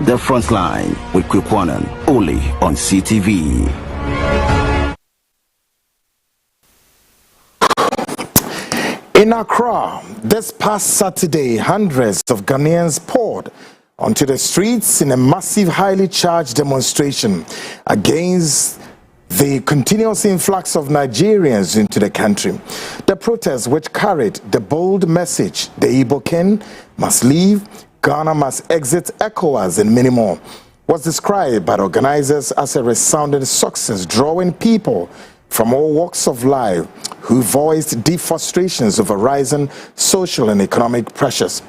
The Frontline with Kwekwanan, only on CTV. In Accra, this past Saturday, hundreds of Ghanaians poured onto the streets in a massive, highly charged demonstration against the continuous influx of Nigerians into the country. The protest, which carried the bold message, the Igbo king must leave, Ghana must exit ECOWAS, and many more, was described by the organizers as a resounding success, drawing people from all walks of life who voiced deep frustrations over rising social and economic pressures.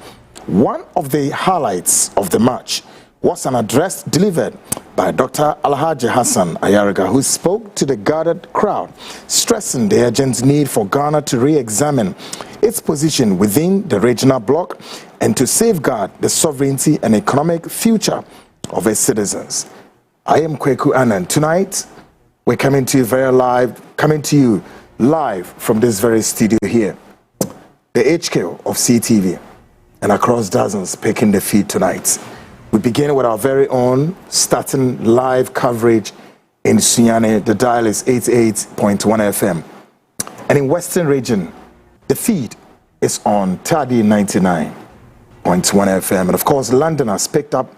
One of the highlights of the march was an address delivered by Dr. Alhaji Hassan Ayaraga, who spoke to the gathered crowd, stressing the urgent need for Ghana to re-examine its position within the regional bloc and to safeguard the sovereignty and economic future of its citizens. I am Kweku Anand. Tonight, we're coming to you live from this very studio here, the HQ of CTV, and across dozens picking the feed tonight. We begin with our very own starting live coverage in Sunyani. The dial is 88.1 FM. And in Western region, the feed is on Tadi 99.1 FM. And of course, London has picked up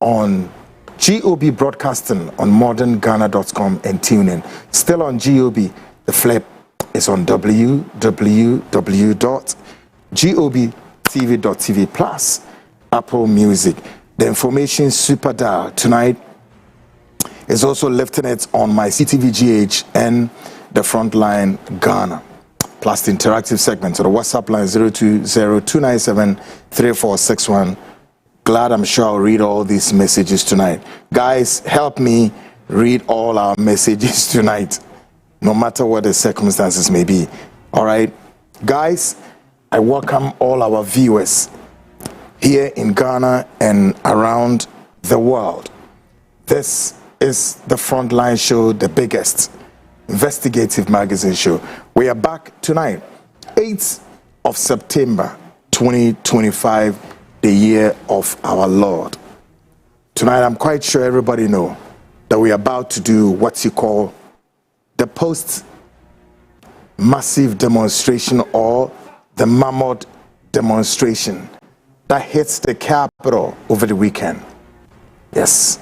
on GOB broadcasting on modernghana.com and TuneIn. Still on GOB, the flip is on www.gobtv.tv plus Apple Music. The information super dial tonight is also lifting it on my CTVGH and the Frontline Ghana, plus the interactive segment. So the WhatsApp line 020-297-3461. Glad I'm sure I'll read all these messages tonight. Guys, help me read all our messages tonight, no matter what the circumstances may be. All right, guys, I welcome all our viewers here in Ghana and around the world. This is the Frontline Show, the biggest investigative magazine show. We are back tonight, 8th of September 2025, the year of our Lord. Tonight, I'm quite sure everybody know that we are about to do what you call the post-massive demonstration or the mammoth demonstration that hits the capital over the weekend. Yes.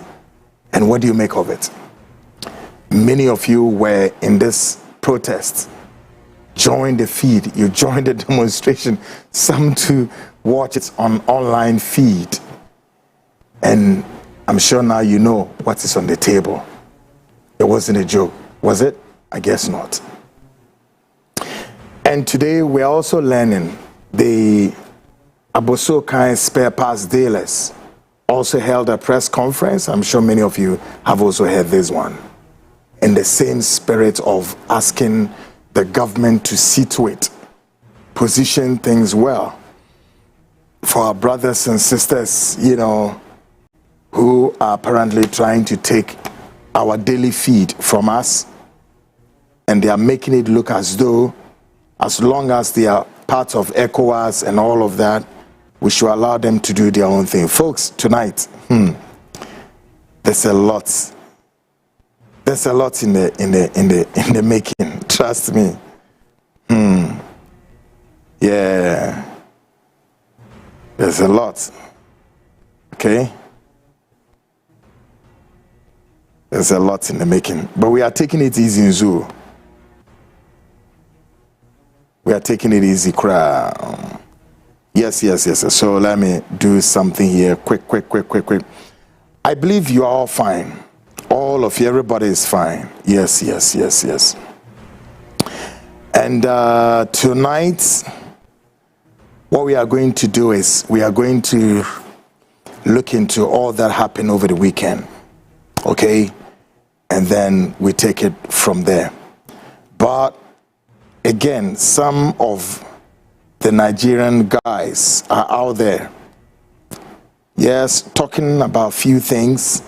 And what do you make of it? Many of you were in this protest, joined the feed, you joined the demonstration, some to watch it on online feed. And I'm sure now you know what is on the table. It wasn't a joke, was it? I guess not. And today we're also learning the Abosokai spare parts dealers also held a press conference. I'm sure many of you have also heard this one. In the same spirit of asking the government to see to it, position things well for our brothers and sisters, you know, who are apparently trying to take our daily feed from us. And they are making it look as though, as long as they are part of ECOWAS and all of that, we should allow them to do their own thing. Folks, tonight, there's a lot. There's a lot in the making. Trust me. Yeah. There's a lot. Okay? There's a lot in the making. But we are taking it easy in Zoo. We are taking it easy, crowd. Yes. So let me do something here. Quick. I believe you are all fine. All of you, everybody is fine. Yes. And tonight, what we are going to do is we are going to look into all that happened over the weekend. Okay? And then we take it from there. But again, some of the Nigerian guys are out there, yes, talking about a few things,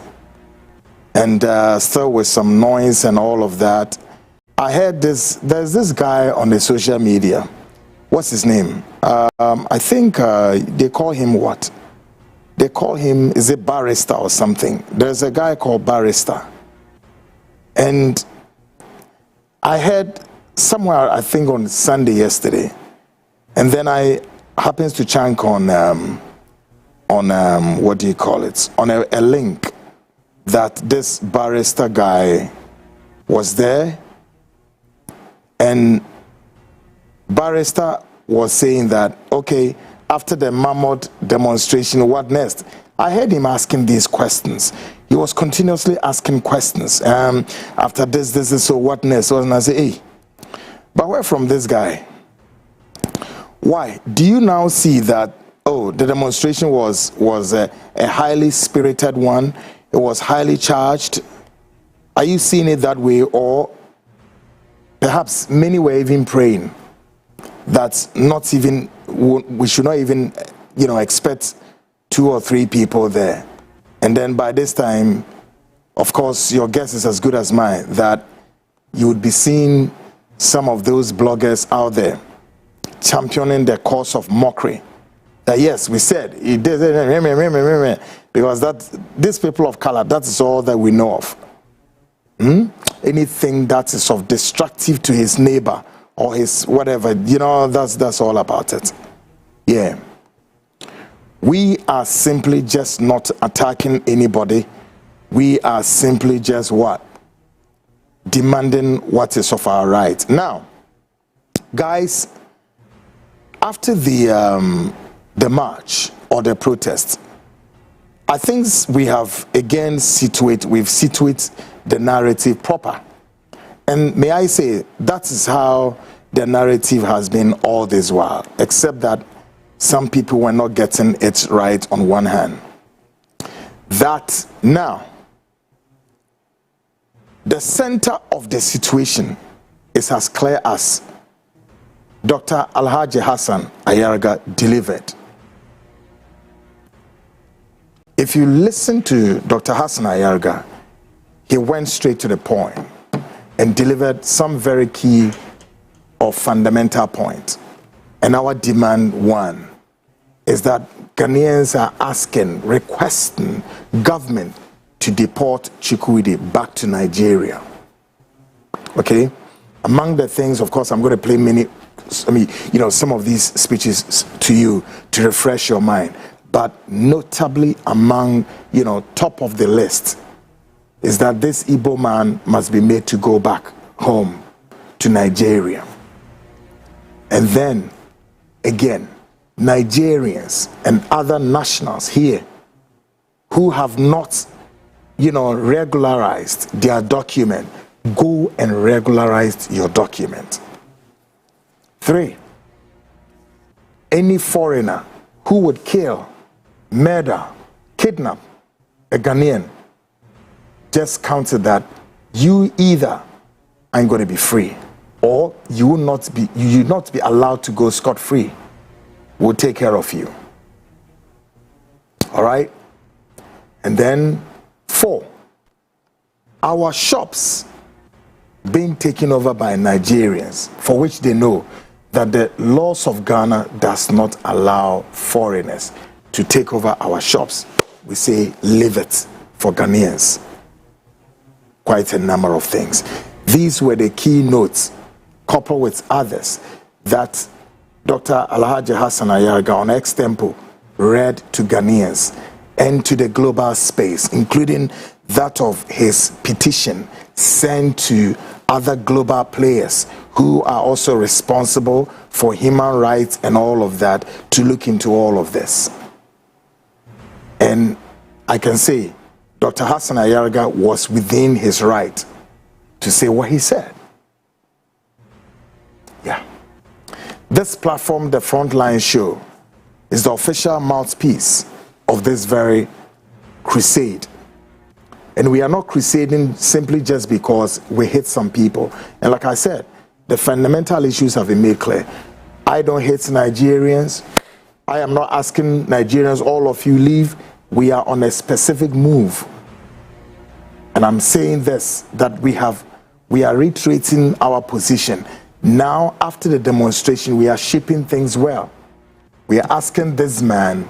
and still with some noise and all of that. I heard there's this guy on the social media. What's his name? I think they call him what? they call him, is it Barrister or something? There's a guy called Barrister. And I heard somewhere, I think on Sunday yesterday, and then I happens to chunk on what do you call it? On a link that this Barrister guy was there, and Barrister was saying that, okay, after the mammoth demonstration, what next? I heard him asking these questions. He was continuously asking questions. After this, so what next? So I say, hey, but where from this guy? Why? Do you now see that, oh, the demonstration was a highly spirited one? It was highly charged? Are you seeing it that way? Or perhaps many were even praying that not even, we should not even, expect 2 or 3 people there. And then by this time, of course, your guess is as good as mine that you would be seeing some of those bloggers out there championing the cause of mockery. That yes, we said it did, because these people of color, that is all that we know of. Anything that is of destructive to his neighbor or his whatever, that's all about it. Yeah. We are simply just not attacking anybody. We are simply just what? Demanding what is of our right. Now, guys, after the march or the protest, I think we have again we've situate the narrative proper. And may I say, that is how the narrative has been all this while, except that some people were not getting it right on one hand. That now, the center of the situation is as clear as Dr. Alhaji Hassan Ayaraga delivered. If you listen to Dr. Hassan Ayaraga, he went straight to the point and delivered some very key or fundamental point. And our demand one is that Ghanaians are requesting government to deport Chukwudi back to Nigeria. Okay? Among the things, of course, I'm going to play some of these speeches to you to refresh your mind. But notably among, top of the list is that this Igbo man must be made to go back home to Nigeria. And then, again, Nigerians and other nationals here who have not, regularized their document, go and regularize your document. 3, any foreigner who would kill, murder, kidnap a Ghanaian, just counted that you either ain't going to be free or you will not be allowed to go scot-free. We'll take care of you. All right? And then 4, our shops being taken over by Nigerians, for which they know that the laws of Ghana does not allow foreigners to take over our shops. We say leave it for Ghanaians. Quite a number of things. These were the key notes, coupled with others, that Dr. Alhaji Hassan Ayaraga on Extempo read to Ghanaians and to the global space, including that of his petition sent to other global players who are also responsible for human rights and all of that, to look into all of this. And I can say Dr. Hassan Ayaraga was within his right to say what he said. Yeah. This platform, the Frontline Show, is the official mouthpiece of this very crusade. And we are not crusading simply just because we hate some people. And like I said, the fundamental issues have been made clear. I don't hate Nigerians. I am not asking Nigerians, all of you leave. We are on a specific move. And I'm saying this, that we are reiterating our position. Now, after the demonstration, we are shaping things well. We are asking this man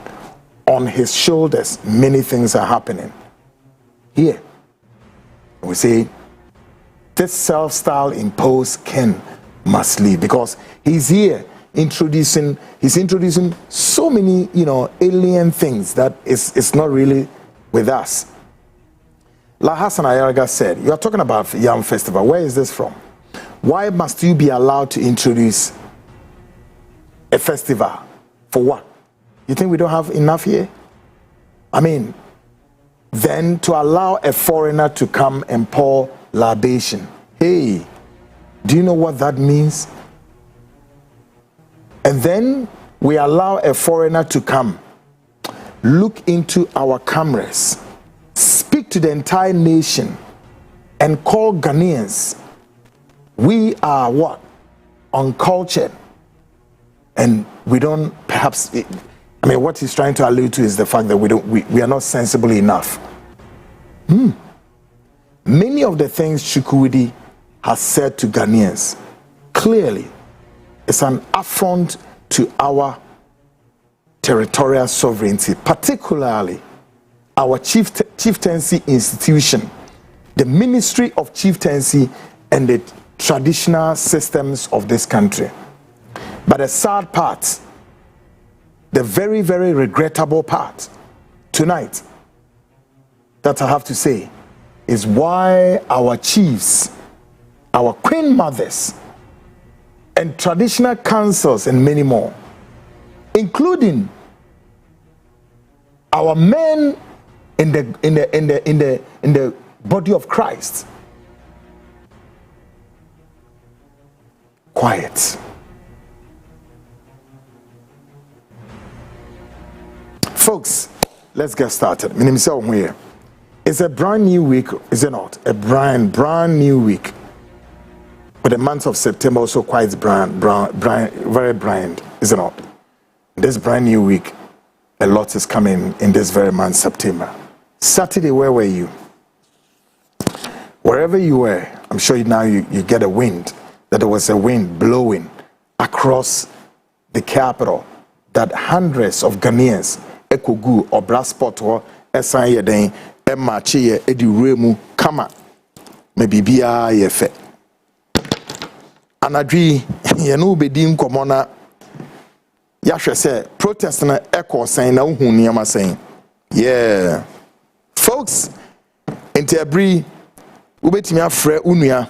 on his shoulders, many things are happening. Here, we say, this self-style imposed king must leave, because he's here introducing so many, alien things that it's not really with us. Like Hassan Ayaraga said, you are talking about Yam Festival. Where is this from? Why must you be allowed to introduce a festival? For what? You think we don't have enough here? I mean, then to allow a foreigner to come and pour libation. Hey, do you know what that means? And then we allow a foreigner to come, look into our cameras, speak to the entire nation, and call Ghanaians, we are what? Uncultured. And we don't, perhaps, what he's trying to allude to is the fact that we are not sensible enough. Many of the things Chukwudi has said to Ghanaians, clearly, it's an affront to our territorial sovereignty, particularly our chieftaincy institution, the Ministry of Chieftaincy, and the traditional systems of this country. But the sad part, the very, very regrettable part tonight, that I have to say, is why our chiefs, our queen mothers, and traditional councils, and many more, including our men in the body of Christ, quiet. Folks, let's get started. My name is here. It's a brand new week, is it not? A brand new week. But the month of September also quite very brand, is it not? This brand new week, a lot is coming in this very month, September. Saturday, where were you? Wherever you were, I'm sure now you get a wind, that there was a wind blowing across the capital, that hundreds of Ghanaians, Ekogu or Brasport or Esan Yeden, Emma Chie, Edi Remu, Kama, maybe Bia Yefe. Anadri, Yanu Bedim Komona, Yasha said, protest na echo saying, now who Niama saying, yeah. Folks, in Tebri, Ubetimia Fre Unia,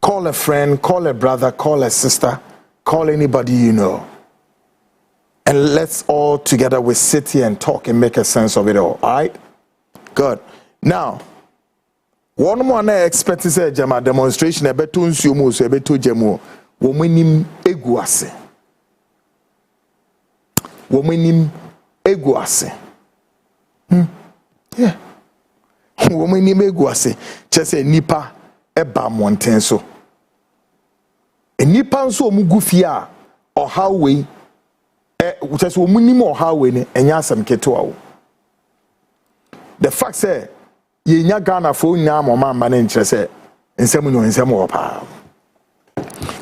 call a friend, call a brother, call a sister, call anybody you know. And let's all together we sit here and talk and make a sense of it all right? Good. Now, one more I expect to say Jama demonstration a beto nsuomo so a beto jamo womenim eguase. Womenim eguase. Yeah. Womenim eguase. Chese nipa eba monten so. E nipa nso omugu fia or how we just womunim or how we enya asem keto awo. The fact say yenya Ghana for nya mama mane nkyere say nsem no nsem wo pa.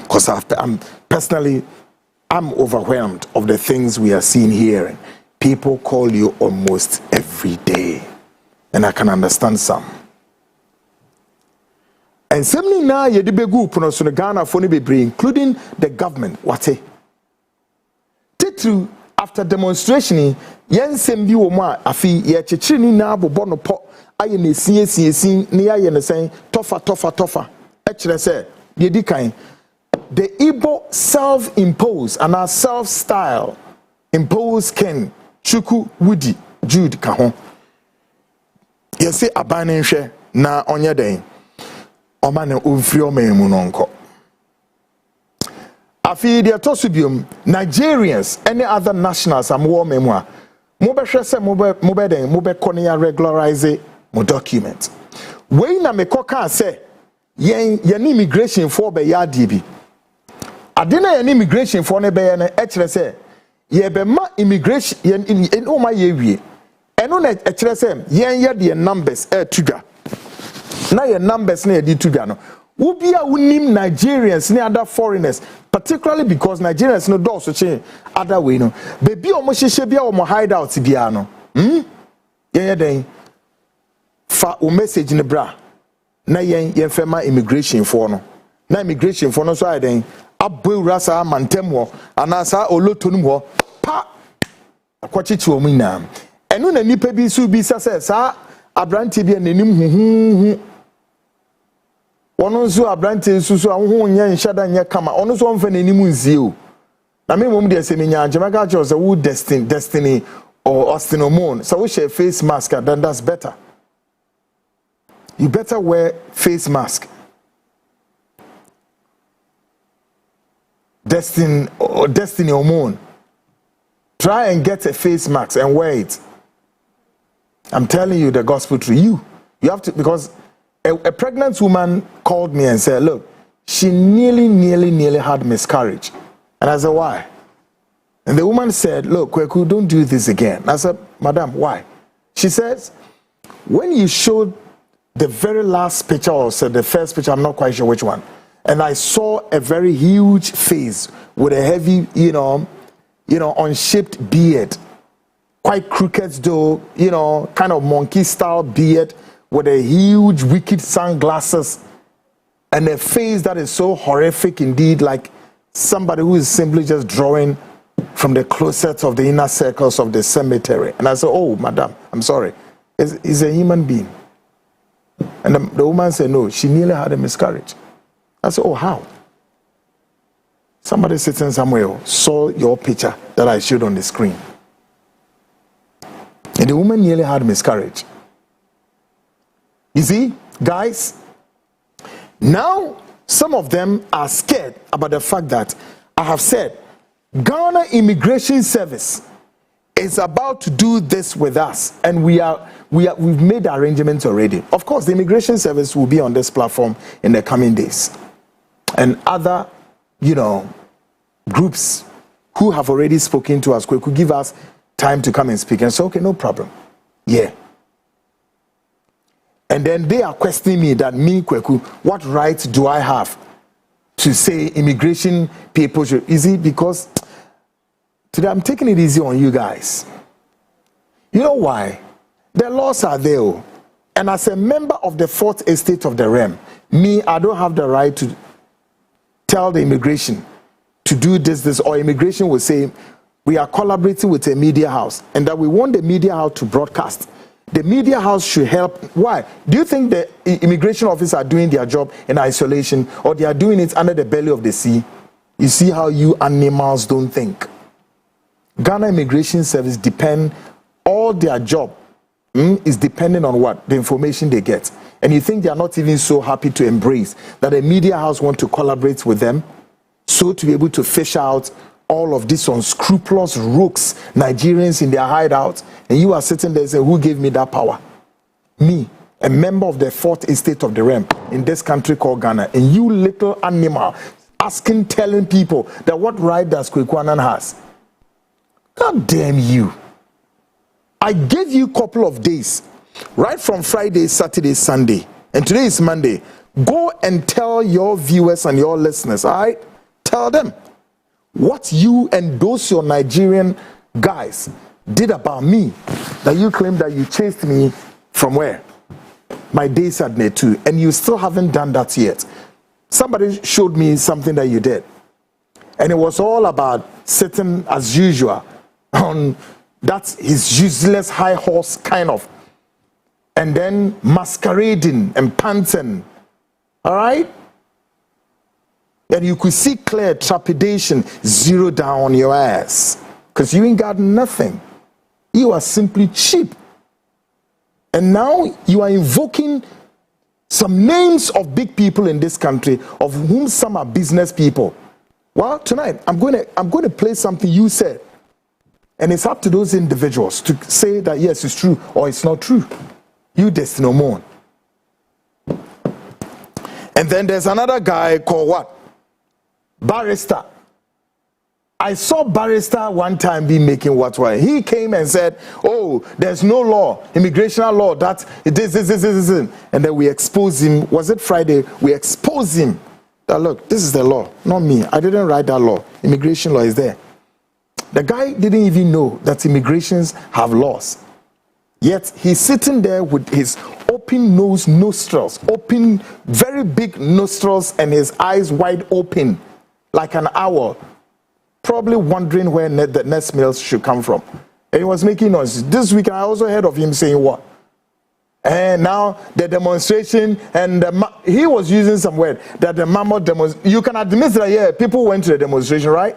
Cause I'm personally overwhelmed of the things we are seeing here. People call you almost every day, and I can understand some. And some na ye de begu puno so Ghana for ni bebre, including the government. Wate Titu after demonstration, yen sembi wo mo afi ye chechiri ni na abobo no po aye na siesin ni aye na sen tofa e kire se ye di kan the Igbo self-imposed and our self-style imposed king Chukwudi Jude ka ho ye se abane hwe na onye den oma na ofri o memu no nko afi de tosubium Nigerians any other nationals am war memu a mo be hwe se mo be konia regularize mo document we na me koka se yen immigration for be ya bi adena yen immigration for ne be yen e kire se ye be ma immigration yen o ma ye wie eno na e kire se yen ye de numbers tudwa na ye numbers na ye di tudwa no Ubia unim Nigerians ni other foreigners, particularly because Nigerians no do so change other way no. Baby omo hye bia omo hideout bia no. Yeah den. Fa o message ne bra. Na yen fema immigration for no. Na immigration for no so I den abwura sa mantem ho anasa olotonum ho pa akwachichi omu nyina. Enu na nipa bi su bi sa abrante bi nanim huhu ono nso abrante susu ahoho nya nhyada nya kama ono so mfa nanim nzie o na me mom de se menya agemaga cho say wo destiny or ostinomon so we share face mask then that's better. You better wear face mask. Destiny hormone. Try and get a face mask and wear it. I'm telling you the gospel truth. You have to, because a pregnant woman called me and said, look, she nearly had miscarriage. And I said, why? And the woman said, look, Kweku, don't do this again. I said, madam, why? She says, when you showed the very last picture, or said the first picture, I'm not quite sure which one, and I saw a very huge face with a heavy, unshaped beard, quite crooked though, kind of monkey style beard with a huge wicked sunglasses and a face that is so horrific indeed, like somebody who is simply just drawing from the closets of the inner circles of the cemetery. And I said, oh, madam, I'm sorry. He's a human being. And the woman said, no, she nearly had a miscarriage. I said, oh, how? Somebody sitting somewhere saw your picture that I showed on the screen. And the woman nearly had a miscarriage. You see, guys, now some of them are scared about the fact that I have said Ghana Immigration Service is about to do this with us, and we've made arrangements already. Of course, the Immigration Service will be on this platform in the coming days, and other, groups who have already spoken to us could give us time to come and speak and say, okay, no problem. Yeah. And then they are questioning me that Kweku, what right do I have to say immigration people should? Is it because today I'm taking it easy on you guys? You know why? The laws are there. And as a member of the fourth estate of the realm, I don't have the right to tell the immigration to do this, or immigration will say, we are collaborating with a media house and that we want the media house to broadcast. The media house should help. Why? Do you think the immigration officers are doing their job in isolation, or they are doing it under the belly of the sea? You see how you animals don't think. Ghana Immigration Service all their job is dependent on what? The information they get. And you think they are not even so happy to embrace that a media house want to collaborate with them, so to be able to fish out all of these unscrupulous rogues, Nigerians in their hideout, and you are sitting there saying, who gave me that power? Me, a member of the fourth estate of the realm in this country called Ghana, and you little animal telling people that what right does Kwekwanan has? God damn you. I gave you a couple of days, right from Friday, Saturday, Sunday, and today is Monday. Go and tell your viewers and your listeners, all right? Tell them what you and those your Nigerian guys did about me, that you claim that you chased me from where? My days at Netu, and you still haven't done that yet. Somebody showed me something that you did, and it was all about sitting as usual on that's his useless high horse kind of, and then masquerading and panting, all right? And you could see clear trepidation zero down on your ass, because you ain't got nothing. You are simply cheap. And now you are invoking some names of big people in this country, of whom some are business people. Well, tonight I'm going to play something you said, and it's up to those individuals to say that yes, it's true or it's not true. You destiny more. And then there's another guy called what? Barrister I saw Barrister one time be making what. He came and said, oh, there's no law, immigration law, that this. And then we exposed him. Was it Friday? We exposed him. That look, this is the law, not me. I didn't write that law. Immigration law is there. The guy didn't even know that immigrations have laws. Yet he's sitting there with his open nose nostrils, open, very big nostrils, and his eyes wide open, like an owl, probably wondering where the next meal should come from. And he was making noise. This week I also heard of him saying what? And now the demonstration, and he was using some word that the mammoth demonstration. You can admit that, yeah, people went to the demonstration, right?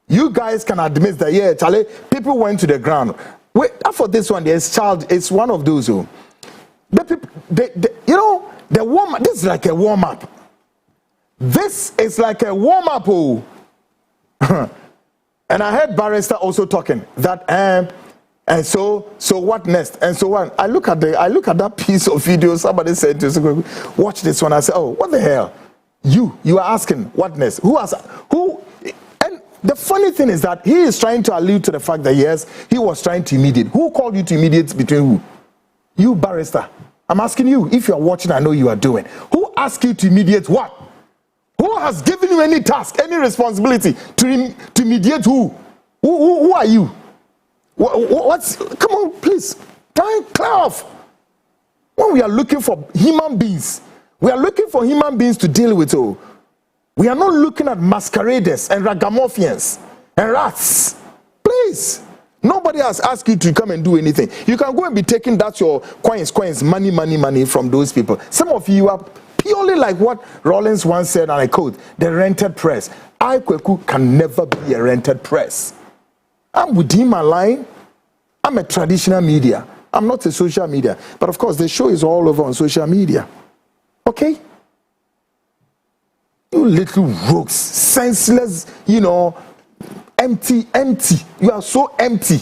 You guys can admit that, yeah, Charlie, people went to the ground. Wait, for this one, there's child. It's one of those who, the people, you know, the warm. This is like a warm up. This is like a warm up. Oh, and I heard Barrister also talking that, and so what next? And so on. I look at that piece of video. Somebody said to me, watch this one. I said, oh, what the hell? You are asking what next? Who? And the funny thing is that he is trying to allude to the fact that yes, he was trying to mediate. Who called you to mediate between who? You, Barrister. I'm asking you, if you are watching, I know you are doing. Who asked you to mediate what? Who has given you any task, any responsibility to mediate who? Who are you? What's, come on, please, clear off. When we are looking for human beings, we are looking for human beings to deal with. Oh, we are not looking at masqueraders and ragamuffins and rats. Please, nobody has asked you to come and do anything. You can go and be taking that your coins, money from those people. Some of you are purely like what Rollins once said, and I quote, the rented press. I, Kweku, can never be a rented press. I'm within my line. I'm a traditional media. I'm not a social media. But of course, the show is all over on social media. Okay? You little rogues, senseless, you know, empty. You are so empty.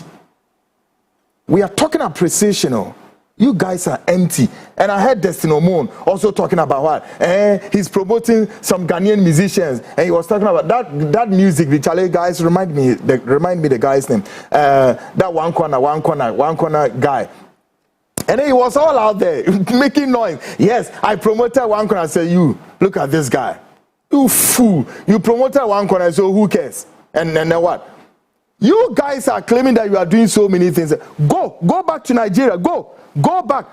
We are talking appreciation. Oh. You guys are empty. And I heard Destiny Omon also talking about what? He's promoting some Ghanaian musicians. And he was talking about that music. The Charlie guys, remind me the guy's name. That one corner guy. And then he was all out there making noise. Yes, I promoted one corner. I said, you, look at this guy. You fool. You promoted one corner, so who cares? And then what? You guys are claiming that you are doing so many things. Go back to Nigeria. Go back.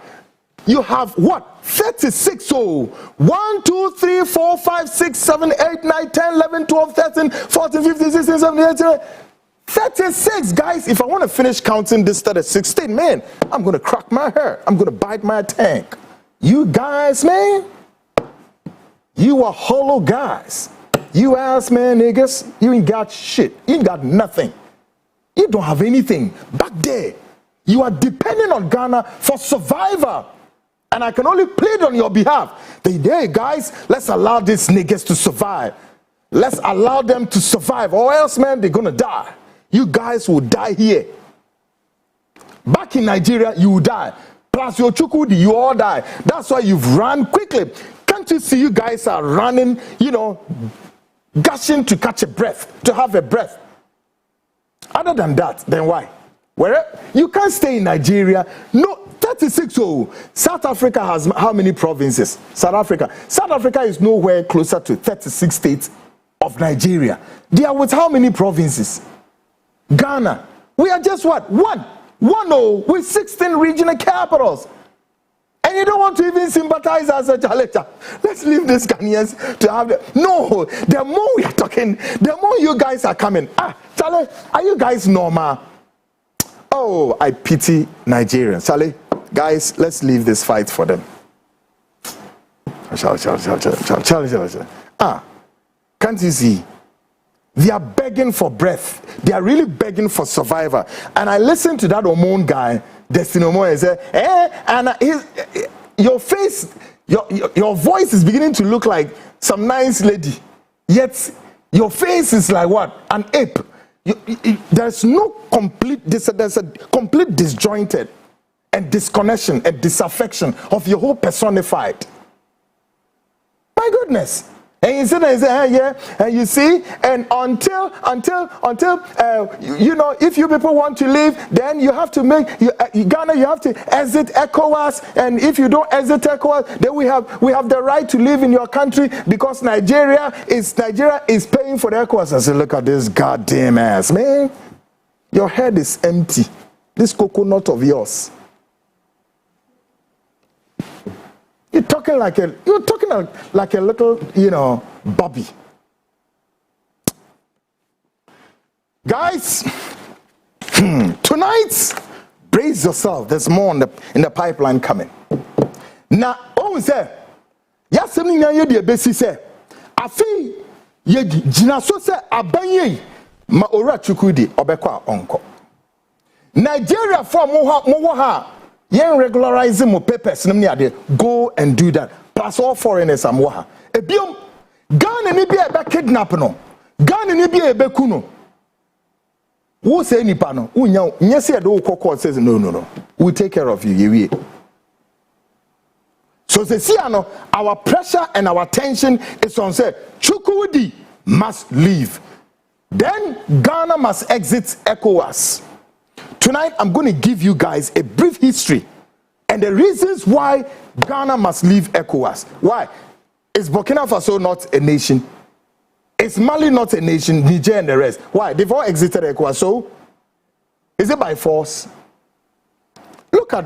You have what? 36. So 1, 2, 3, 4, 5, 6, 7, 8, 9, 10, 11, 12, 13, 14, 15, 16, 17, 18, 36, guys. If I want to finish counting this to 16, man, I'm going to crack my hair. I'm going to bite my tank. You guys, man, you are hollow guys. You ass, man, niggas, you ain't got shit. You ain't got nothing. You don't have anything. Back there, you are depending on Ghana for survival. And I can only plead on your behalf. Hey, guys, let's allow these niggas to survive. Let's allow them to survive. Or else, man, they're going to die. You guys will die here. Back in Nigeria, you will die. Plus your Chukudi, you all die. That's why you've run quickly. Can't you see you guys are running, you know, gushing to catch a breath, to have a breath? Other than that, then why? Where you can't stay in Nigeria. No, 36. Oh, South Africa has how many provinces? South Africa is nowhere closer to 36 states of Nigeria. They are with how many provinces? Ghana. We are just what? One with 16 regional capitals. And you don't want to even sympathize as a challenge. Let's leave these Ghanaians to have no, the more we are talking, the more you guys are coming. Charlie, are you guys normal? Oh, I pity Nigerians. Charlie, guys, let's leave this fight for them. Can't you see? They are begging for breath. They are really begging for survival. And I listened to that Omon guy, Destiny Omon, and said, your face, your voice is beginning to look like some nice lady. Yet your face is like what? An ape. There's no complete, there's a complete disjointed and disconnection and disaffection of your whole personified. My goodness. And you sit there and say, hey, yeah, and you see, and until you know, if you people want to leave, then you have to make Ghana, you have to exit ECOWAS, and if you don't exit ECOWAS, then we have the right to live in your country because Nigeria is paying for the ECOWAS. I said, look at this goddamn ass, man. Your head is empty. This coconut of yours. You're talking like a little, you know, Bobby. Guys, tonight, brace yourself. There's more in the pipeline coming. Now, oh, say, yes, something you the basis say. I feel ye jinaso say abanye ma ora chukudi obekwa onko. Nigeria for mo ha. Yen regularize mo papers go and do that. Plus all foreigners am wa. Ebiom Ghana ni bi ebe kidnap no. Ghana ni bi ebe ku no. Wo say nipa no, wo nya say do court says no. We take care of you. Ye. So see our pressure and our tension is on say Chukwudi must leave. Then Ghana must exit ECOWAS. Tonight, I'm going to give you guys a brief history and the reasons why Ghana must leave ECOWAS. Why? Is Burkina Faso not a nation? Is Mali not a nation? Niger and the rest. Why? They've all exited ECOWAS. So, is it by force? Look at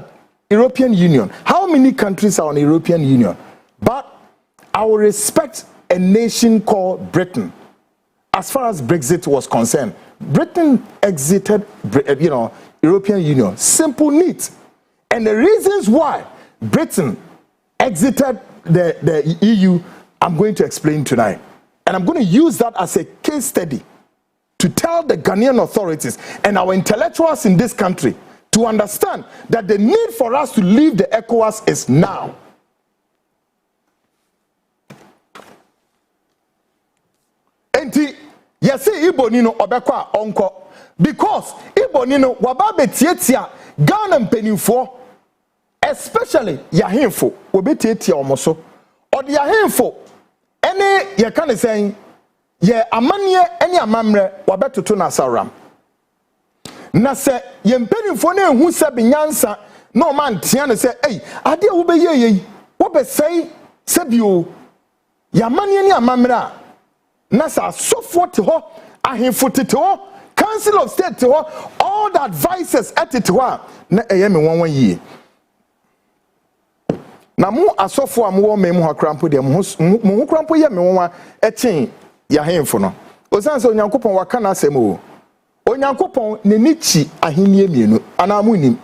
European Union. How many countries are on the European Union? But I will respect a nation called Britain. As far as Brexit was concerned, Britain exited, you know, European Union. Simple, neat. And the reasons why Britain exited the EU, I'm going to explain tonight. And I'm going to use that as a case study to tell the Ghanaian authorities and our intellectuals in this country to understand that the need for us to leave the ECOWAS is now. Enti, yes, Igbo nino obekwa onko. Because Igbo nino wababe tietia Ghana mpenifo, especially yahimfo, wabe tietia omoso. Or the yahimfo, any ye can say, ye amanye any amamre wabetutu nasaram. Na se ye mpenifo ne hu se binyansa no man tiane se, hey, ade ube ye, wabe say, sebio, yamanye ni amamre Nasa so forth to her, ahimfo to her, Council of State to her, all the advices at it to her. Na eyemi 1 year. Na mu asofo amwo memu ha krampo de mu krampo ye me wonwa echen ya hemfo no. Osanse onyankopon waka na asem o. Onyankopon ne nichi ahenie mienu ana munim.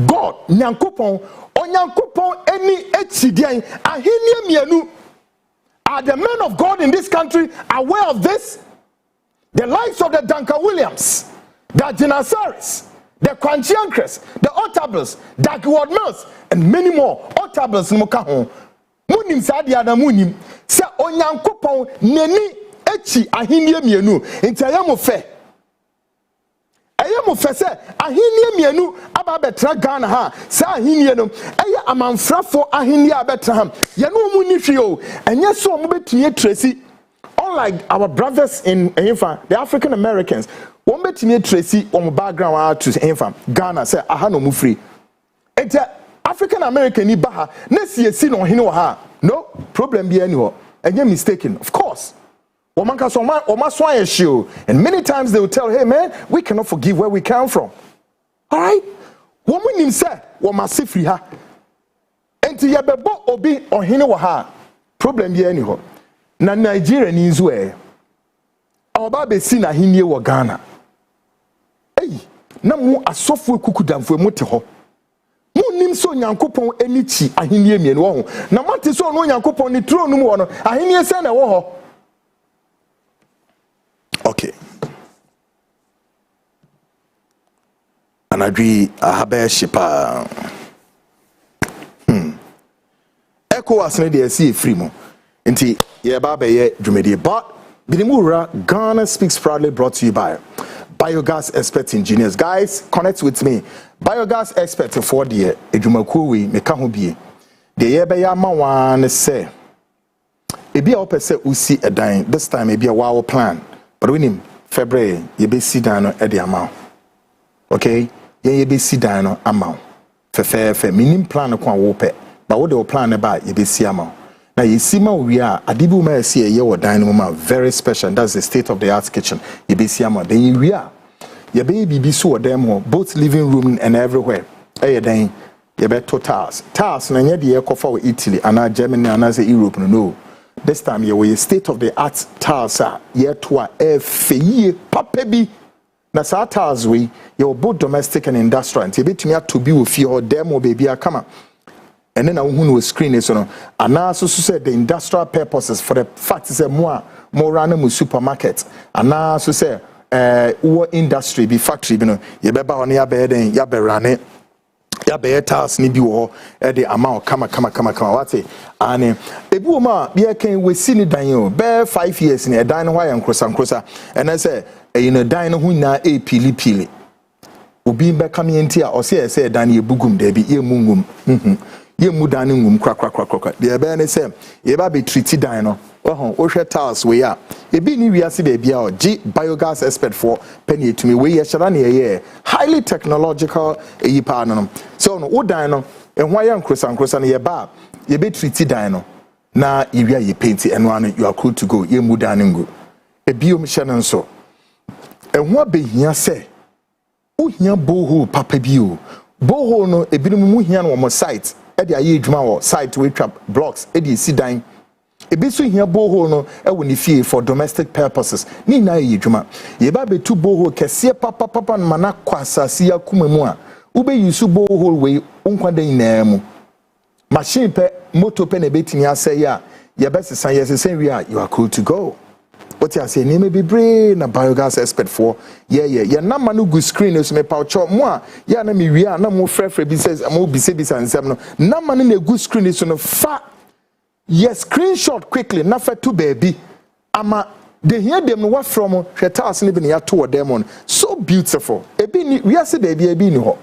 God nyankopon onyankopon eni echidian ahenie mienu. Are the men of God in this country aware of this? The likes of the Duncan Williams, the Dinasaris, the Kwanchiankres, the Otables, the Ward Mills, and many more. Otables Mokaho. Munim Sadi Adamunim. Se Onyankopon Neni Echi Ahinie Mienu. Intayamo fe. Ayamo fe se Ahinie Mienu Ababetra Ghana ha. Sa Ahinie no. Aya amanfrafo Ahinie Abetraham. Yanu Munifio. And yes, so Mubeti Tracy. Unlike our brothers in the African Americans, one bet me Tracy on background to Ghana say ahano mu free. It's African American ni baha. Next year see no hino ha. No problem be anywhere. And you're mistaken, of course. And many times they will tell, hey man, we cannot forgive where we come from. All right? Woman him say, "Wama free ha." Enti yebebo obi on hino ha. Problem be anywhere. Na Nigeria ni nzwe oba be si na hinie wo Ghana na mu asofo kukudamfo mu te ho mu nim so Nyankopon enichi ahinie mienu wo ho na mate so no Nyankopon ni throne mu wo no ahinie se na wo ho. Okay, anadwi ahabe shipa ECOWAS ne de si free mo nti ye ba be ye dwumedi. But Binimura Ghana Speaks proudly brought to you by Biogas Expert Engineers. Guys, connect with me. Biogas Expert for the edwumakuo we meka ho bie de ye be ya ma wan se ebi a opese usi edan this time ebi a wow plan but we nim February ye be si dan no e de amount okay ye be si dan no amount fe minim plan ko wo pe but wo de plan ba ye be si amount na ye si ma we a adibu ma si ye wo dan no ma very special. That's the state of the art kitchen ye be si amount then ye we a ye be bibi so dem ho both living room and everywhere e dan ye be tiles na nye de ye kofa wo Italy and Germany and Europe no. This time you were state of the art tiles yet to a fee papa bi na sa tiles we you both domestic and industrial and bit me to be with your demo baby come and then who will screen is no and now so said the industrial purposes for the fact is more random supermarket and now so say what industry be factory you know you be on your bed and you be running ya be tiles ni bi wo e de amount kama wate ane ebi wo ma bi e kan we si ni dan o be 5 years ni e dan no hwa nkrosa and I say you know dan no hu na e pili obi be kam yenti a o say dan ye bugum da bi ye mungum ye mu dan ngum kra de be ne say ye ba be treat dan no wo hwe tiles we ya ebi ni wiase be bia o g biogas expert for penny to me we ye shara na ye highly technological yi pa no so no wo dan no ehwa ya nkrosa na ye ba ye be treat dan no na iwia ye paint eno an you are cool to go ye mu dan ngo ebi o mhye no nso ehwa be hia se wo hia boho papa bi o boho no ebi no mu hia no mo site e de aye adwuma wo site we trap blocks e de si dan ebi so hia boho no e wo ni fie for domestic purposes ni na ye adwuma ye ba be tu boho kese papa no mana kwasase ya kumamu a wo be use boho we onkwadan na mu machine pe motor pe na betini asay a ye be sesan ye sesan wi a you are cool to go. What you say name be brain na biogas expert for yeah na manu go screen so me paucho mo a ya na me wi a na mo frefre bi says mo bi se nsem no na manu na go screen so no fa yes screenshot quickly na fa to baby ama they hear them what from hwetals ne bi na to them on so beautiful ebi ni wi ase baby ebi ni ho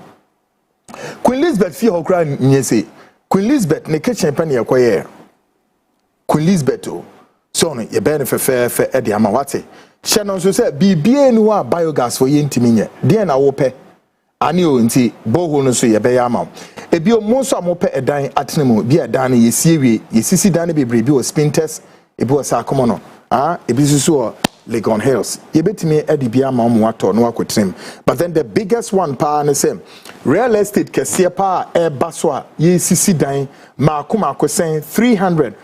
Queen Elizabeth fi ho kra nyese Queen Elizabeth ne kitchen pa ne yakoye Queen Elizabeth o so no ye benefit fe e de ama wate hye no so say bibie ni wa biogas for ye ntimi nye de na wo pe ani o nti boho no so ye be ya ama ebi o mo so amope edan atenemu bi edan ye siewie ye sisi dan bebre bi o spinters ebi o sa komo no ebi so Legon Hills ye betimi e de bi ama mo ato no akotrem but then the biggest one pa na say real estate kese pa e baso a ye sisi dan makoma sen 300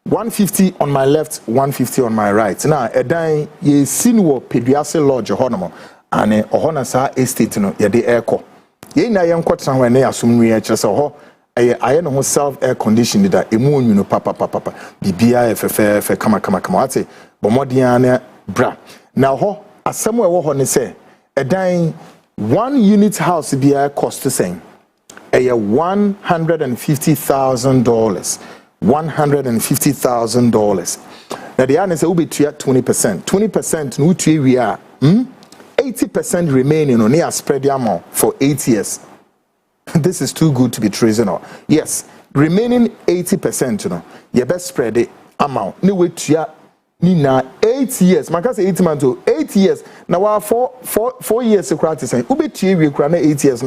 150 on my left, 150 on my right. Now, edan ye sinwo Peduase Lodge honomo ane ohona sa estate no ye de airco. Ye na ye nkwotran we na asumnu ye kire se ho aye no self air conditioned da emu onwunu papa bibia fe kama ate bomodian na bra. Now ho asem we wo ho ne se edan 1 unit house bia cost saying $150,000. $150,000. Now the answer will be 20%. 20% no to we are 80% remaining on near spread the amount for 8 years. This is too good to be true, you know. Yes, remaining 80%, you know. You best spread the amount. Ni we to Nina 8 years. Man can say 8 months to 8 years. Now 4 years to practice. Ube to we 8 years.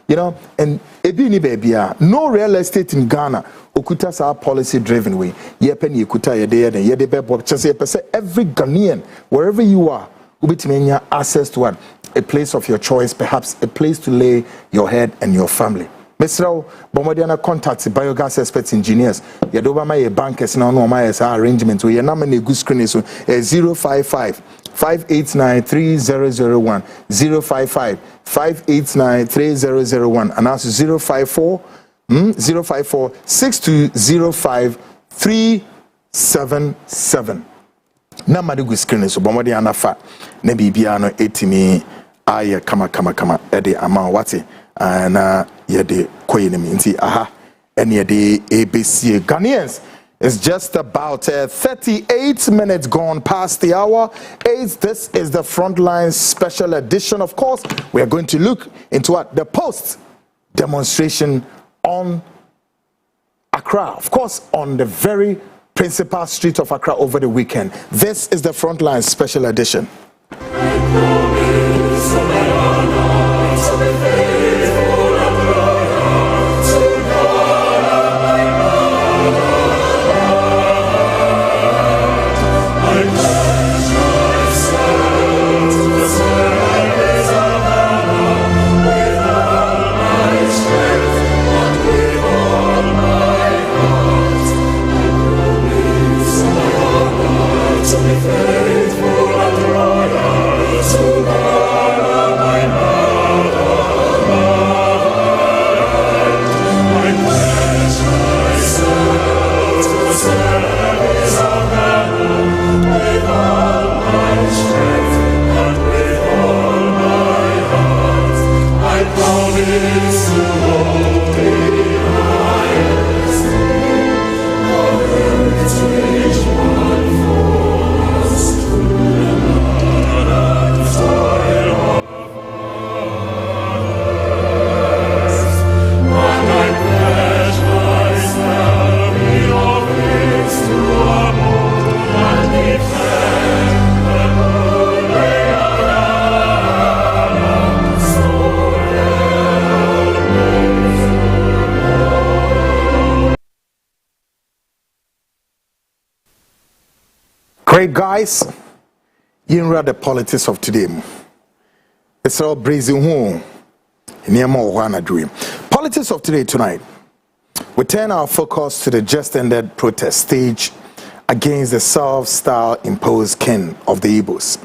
You know, and ebini baby no real estate in Ghana. Okuta sa policy driven way. Ye penny okuta ye de ye de be just every Ghanaian wherever you are, ubitimenya access to a place of your choice, perhaps a place to lay your head and your family. Mesrao bomodiana contact biogas experts engineers. Ye do ba my bankers na no my arrangement we na na good screen so 055 589 3001 055 589 3001 and also 054 6205 377. Na madigu screen so bomodi anafa na bibia no etimi aye kama ede ama wate na yede koyenemi nti ene yede ABC Ghanaians. It's just about 38 minutes gone past the hour. This is the Frontline special edition. Of course, we are going to look into what the post demonstration on Accra, of course, on the very Principal Street of Accra over the weekend. This is the Frontline Special Edition. Great guys, you read the politics of today. It's all brazen home. Politics of today tonight. We turn our focus to the just ended protest stage against the self-style imposed king of the Igbos.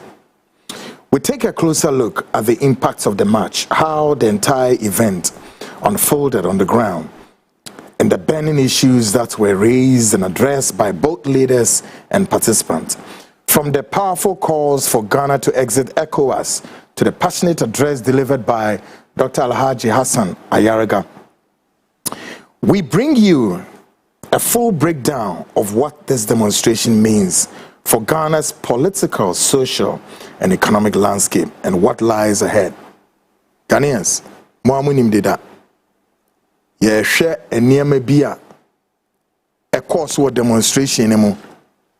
We take a closer look at the impacts of the march, how the entire event unfolded on the ground, and the burning issues that were raised and addressed by both leaders and participants. From the powerful calls for Ghana to exit ECOWAS to the passionate address delivered by Dr. Alhaji Hassan Ayaraga, we bring you a full breakdown of what this demonstration means for Ghana's political, social, and economic landscape and what lies ahead. Ghanaians, Muamunim Dida. Ye share a near bia a course what demonstration emo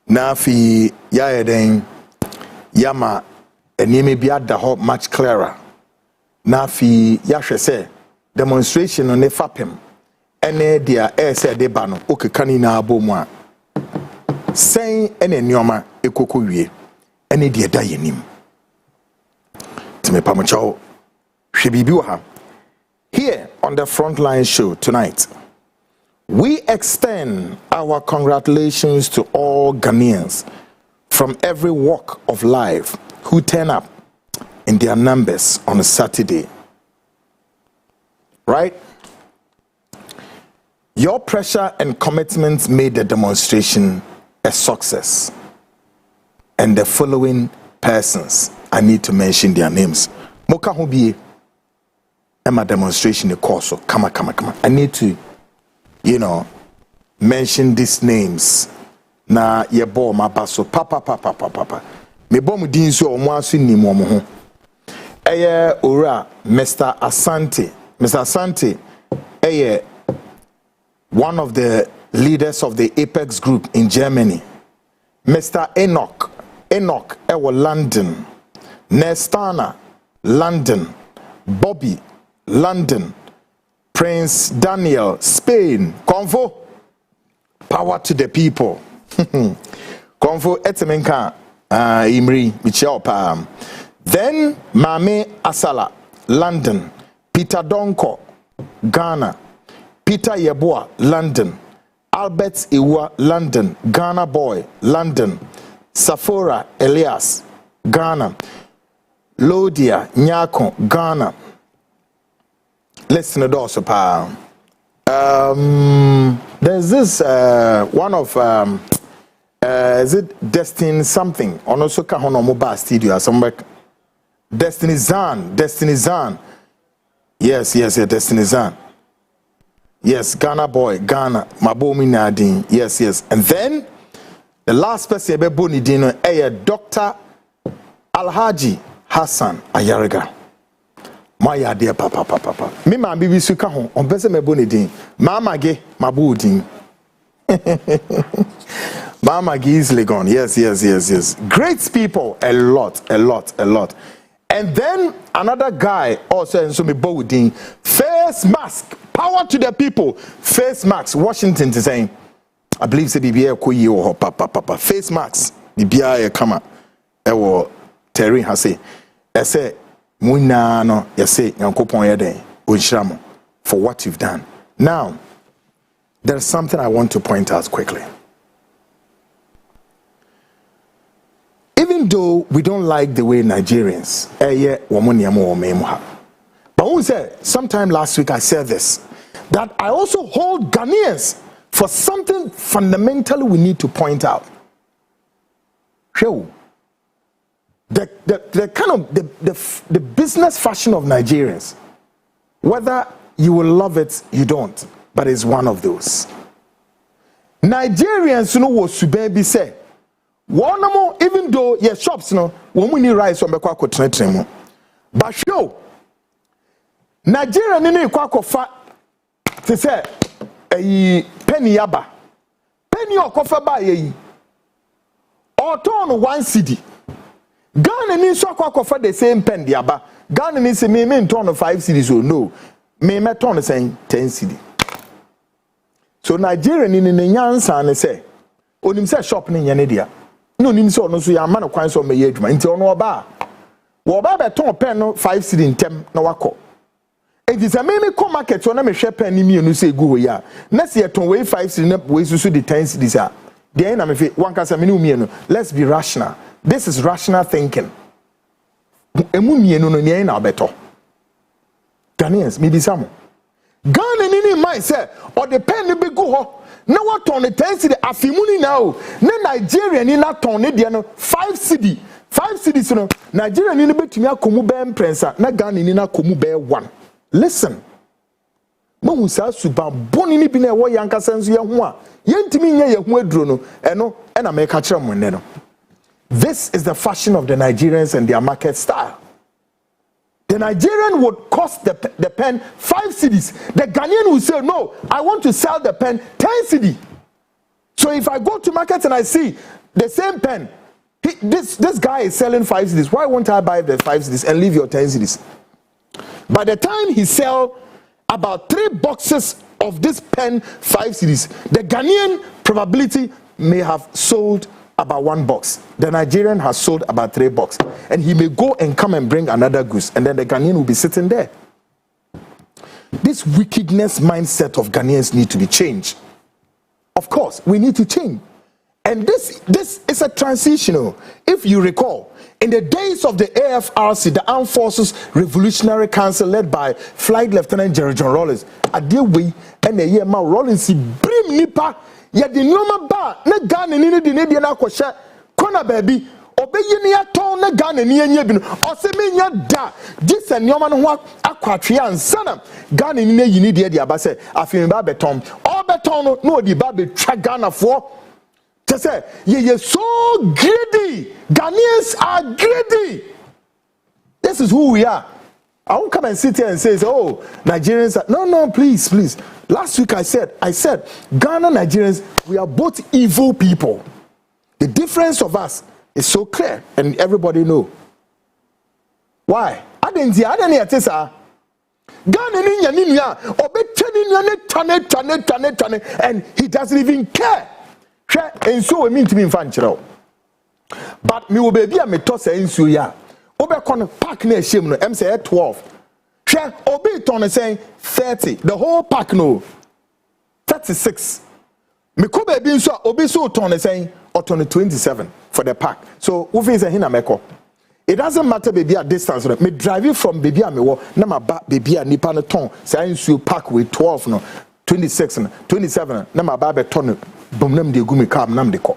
na fi ya den yama a near bia da hope much clearer na fi ya say demonstration on the fapem ene dia say de ba no okeka na abomu a sen ene nyoma ekoko wie ene dia da yenim timepa mo chawo hwe bibi wo ha. Here on the Frontline show tonight, we extend our congratulations to all Ghanaians from every walk of life who turn up in their numbers on a Saturday. Right? Your pressure and commitment made the demonstration a success. And the following persons, I need to mention their names. Moka Hobie. My demonstration the course of come. I need to, mention these names. Na yebo ma baso papa. Me bom din so omo aso ni mo ho. Eye ora Mr. Asante. Mr. Asante one of the leaders of the Apex group in Germany. Mr. Enoch ewo London. Nestana London. Bobby London, Prince Daniel, Spain. Convo, power to the people. Convo etemenka imri michel pam. Then Mame Asala, London. Peter Donko, Ghana. Peter Yeboah, London. Albert Iwa, London. Ghana boy, London. Safora Elias, Ghana. Lodia Nyako, Ghana. Listen to those. There's this one of is it Destiny something? On also Kahono Mobile Studio somewhere. Destiny Zan. Yes, Destiny Zan. Yes, Ghana boy, Ghana, Mabomi Nadine. Yes. And then the last person Boni Dino, Dr. Alhaji Hassan Ayaraga. My dear papa. Me ma bibi suka ho on pese me boni din. Mama ge mabu din. Mama easily gone. Yes. Great people, a lot. And then another guy also in Sumi Bowding, face mask, power to the people, face masks. Washington is saying, I believe say BBA Kuyi or papa, face masks, BBA Kama, Ewo Terry Hase, Ese Muna no, Yase, Yankopon Yede, Ujramo, for what you've done. Now, there's something I want to point out quickly. Even though we don't like the way Nigerians, but who said, sometime last week I said this, that I also hold Ghanaians for something fundamentally we need to point out. Show the kind of the business fashion of Nigerians, whether you will love it, you don't, but it's one of those. Nigerians, you know what Subebi say. One more, even though your shops, no, when we need rice on the quack trend, but show Nigeria nini quack fa to say a penny yaba, penny or coffee by ye or turn 1 cedi. Ghana needs so quack for the same penny yaba. Ghana needs a me turn of 5 cedis or no, me turn saying 10 cedi. So Nigeria nini nyansa and say, on himself shopping in Yanidia. No nim so no so ya man kwan so meye adwuma nti ono oba wo ba beton pen no 5 cedi ntem na wako enti se me ko market so na me hwe pen ni mienu se go we ya na se yeton we 5 cedi na we susu the 10 cedis a dey na me fe wanka se me ni mienu. Let's be rational. This is rational thinking. Emu mienu no ne na obeto Ghanaians me disamo Ghana ni mind say or the pen be go ho na what on the 10 cedi afimuni now na Nigeria ni na ton ne de no 5 cedi no Nigeria ni betumi akomu be imprensa na Ghana ni na komu be 1. Listen, mahu sa suba boni ni bi na wo yanka senso ye ho a yentimi nya ye ho aduro no eno na me ka kire mo ne no. This is the fashion of the Nigerians and their market style. The Nigerian would cost the pen 5 cedis. The Ghanaian will say, no, I want to sell the pen 10 cedi. So if I go to market and I see the same pen, this guy is selling 5 cedis. Why won't I buy the 5 cedis and leave your 10 cedis? By the time he sell about 3 boxes of this pen 5 cedis, the Ghanaian probability may have sold about 1 box. The Nigerian has sold about 3 boxes. And he may go and come and bring another goose. And then the Ghanaian will be sitting there. This wickedness mindset of Ghanaians need to be changed. Of course, we need to change. And this is a transitional. If you recall, in the days of the AFRC, the Armed Forces Revolutionary Council led by Flight Lieutenant Jerry John Rawlings, at the way and the year ma Rawlings brim nipa ya di noma ba na Ghana ni de ne na kwhye kona baby obeyi ne aton na Ghana ni anya bi no osemenya da dise nneoma no ho akwatwe ansana Ghana ni yi ni de abase afin ba beton o beton no na odi ba betwa Ghana fo to say ye so greedy. Ghanaians are greedy. This is who we are. I won't come and sit here and say, oh, Nigerians are... No, please. Last week I said, Ghana Nigerians, we are both evil people. The difference of us is so clear and everybody know. Why? I didn't see Ghana and he doesn't even care. And so we mean to be in Fanchero. But me will be a metosa in Suya. Obekon pack near shim no say 12. Share obey ton saying 30. The whole pack no 36. Me ko be bin so obi so ton saying or 27 for the pack. So who is a hina meko? It doesn't matter baby at distance. Me drive from baby a me wo na ma ba baby a nipa no ton say you pack with 12 no 26 no 27 na ma ba be ton bom nam de gu me cab nam de ko.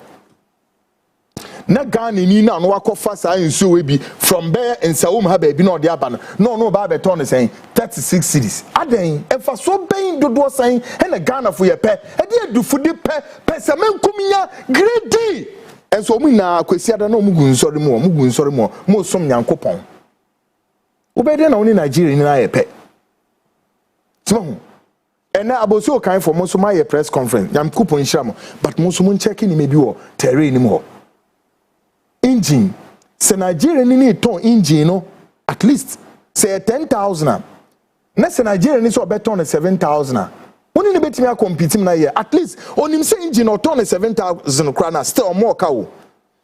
Na Ghana ni na no wakofa sa nsuo we bi from there in Saum ha ba bi na ode aba no ba beton saying 36 cities aden efa so ben dodo saying and the Ghana for ye pe e de adufudi pe semen kuminya greedy and so mu na kwesi ada na omugu nsori mo som nyankopon wo be de na oni Nigeria ni na ye pe timo na aboso kan for mo so my press conference yam coupon shamo but mo so mo checking maybe wo terrain mo engine se Nigeria ni ton engine no at least say 10,000 na se Nigeria ni so beton 7,000 woni ni betimi compete na here at least onim say engine or ton 7,000 krana still more ka wo.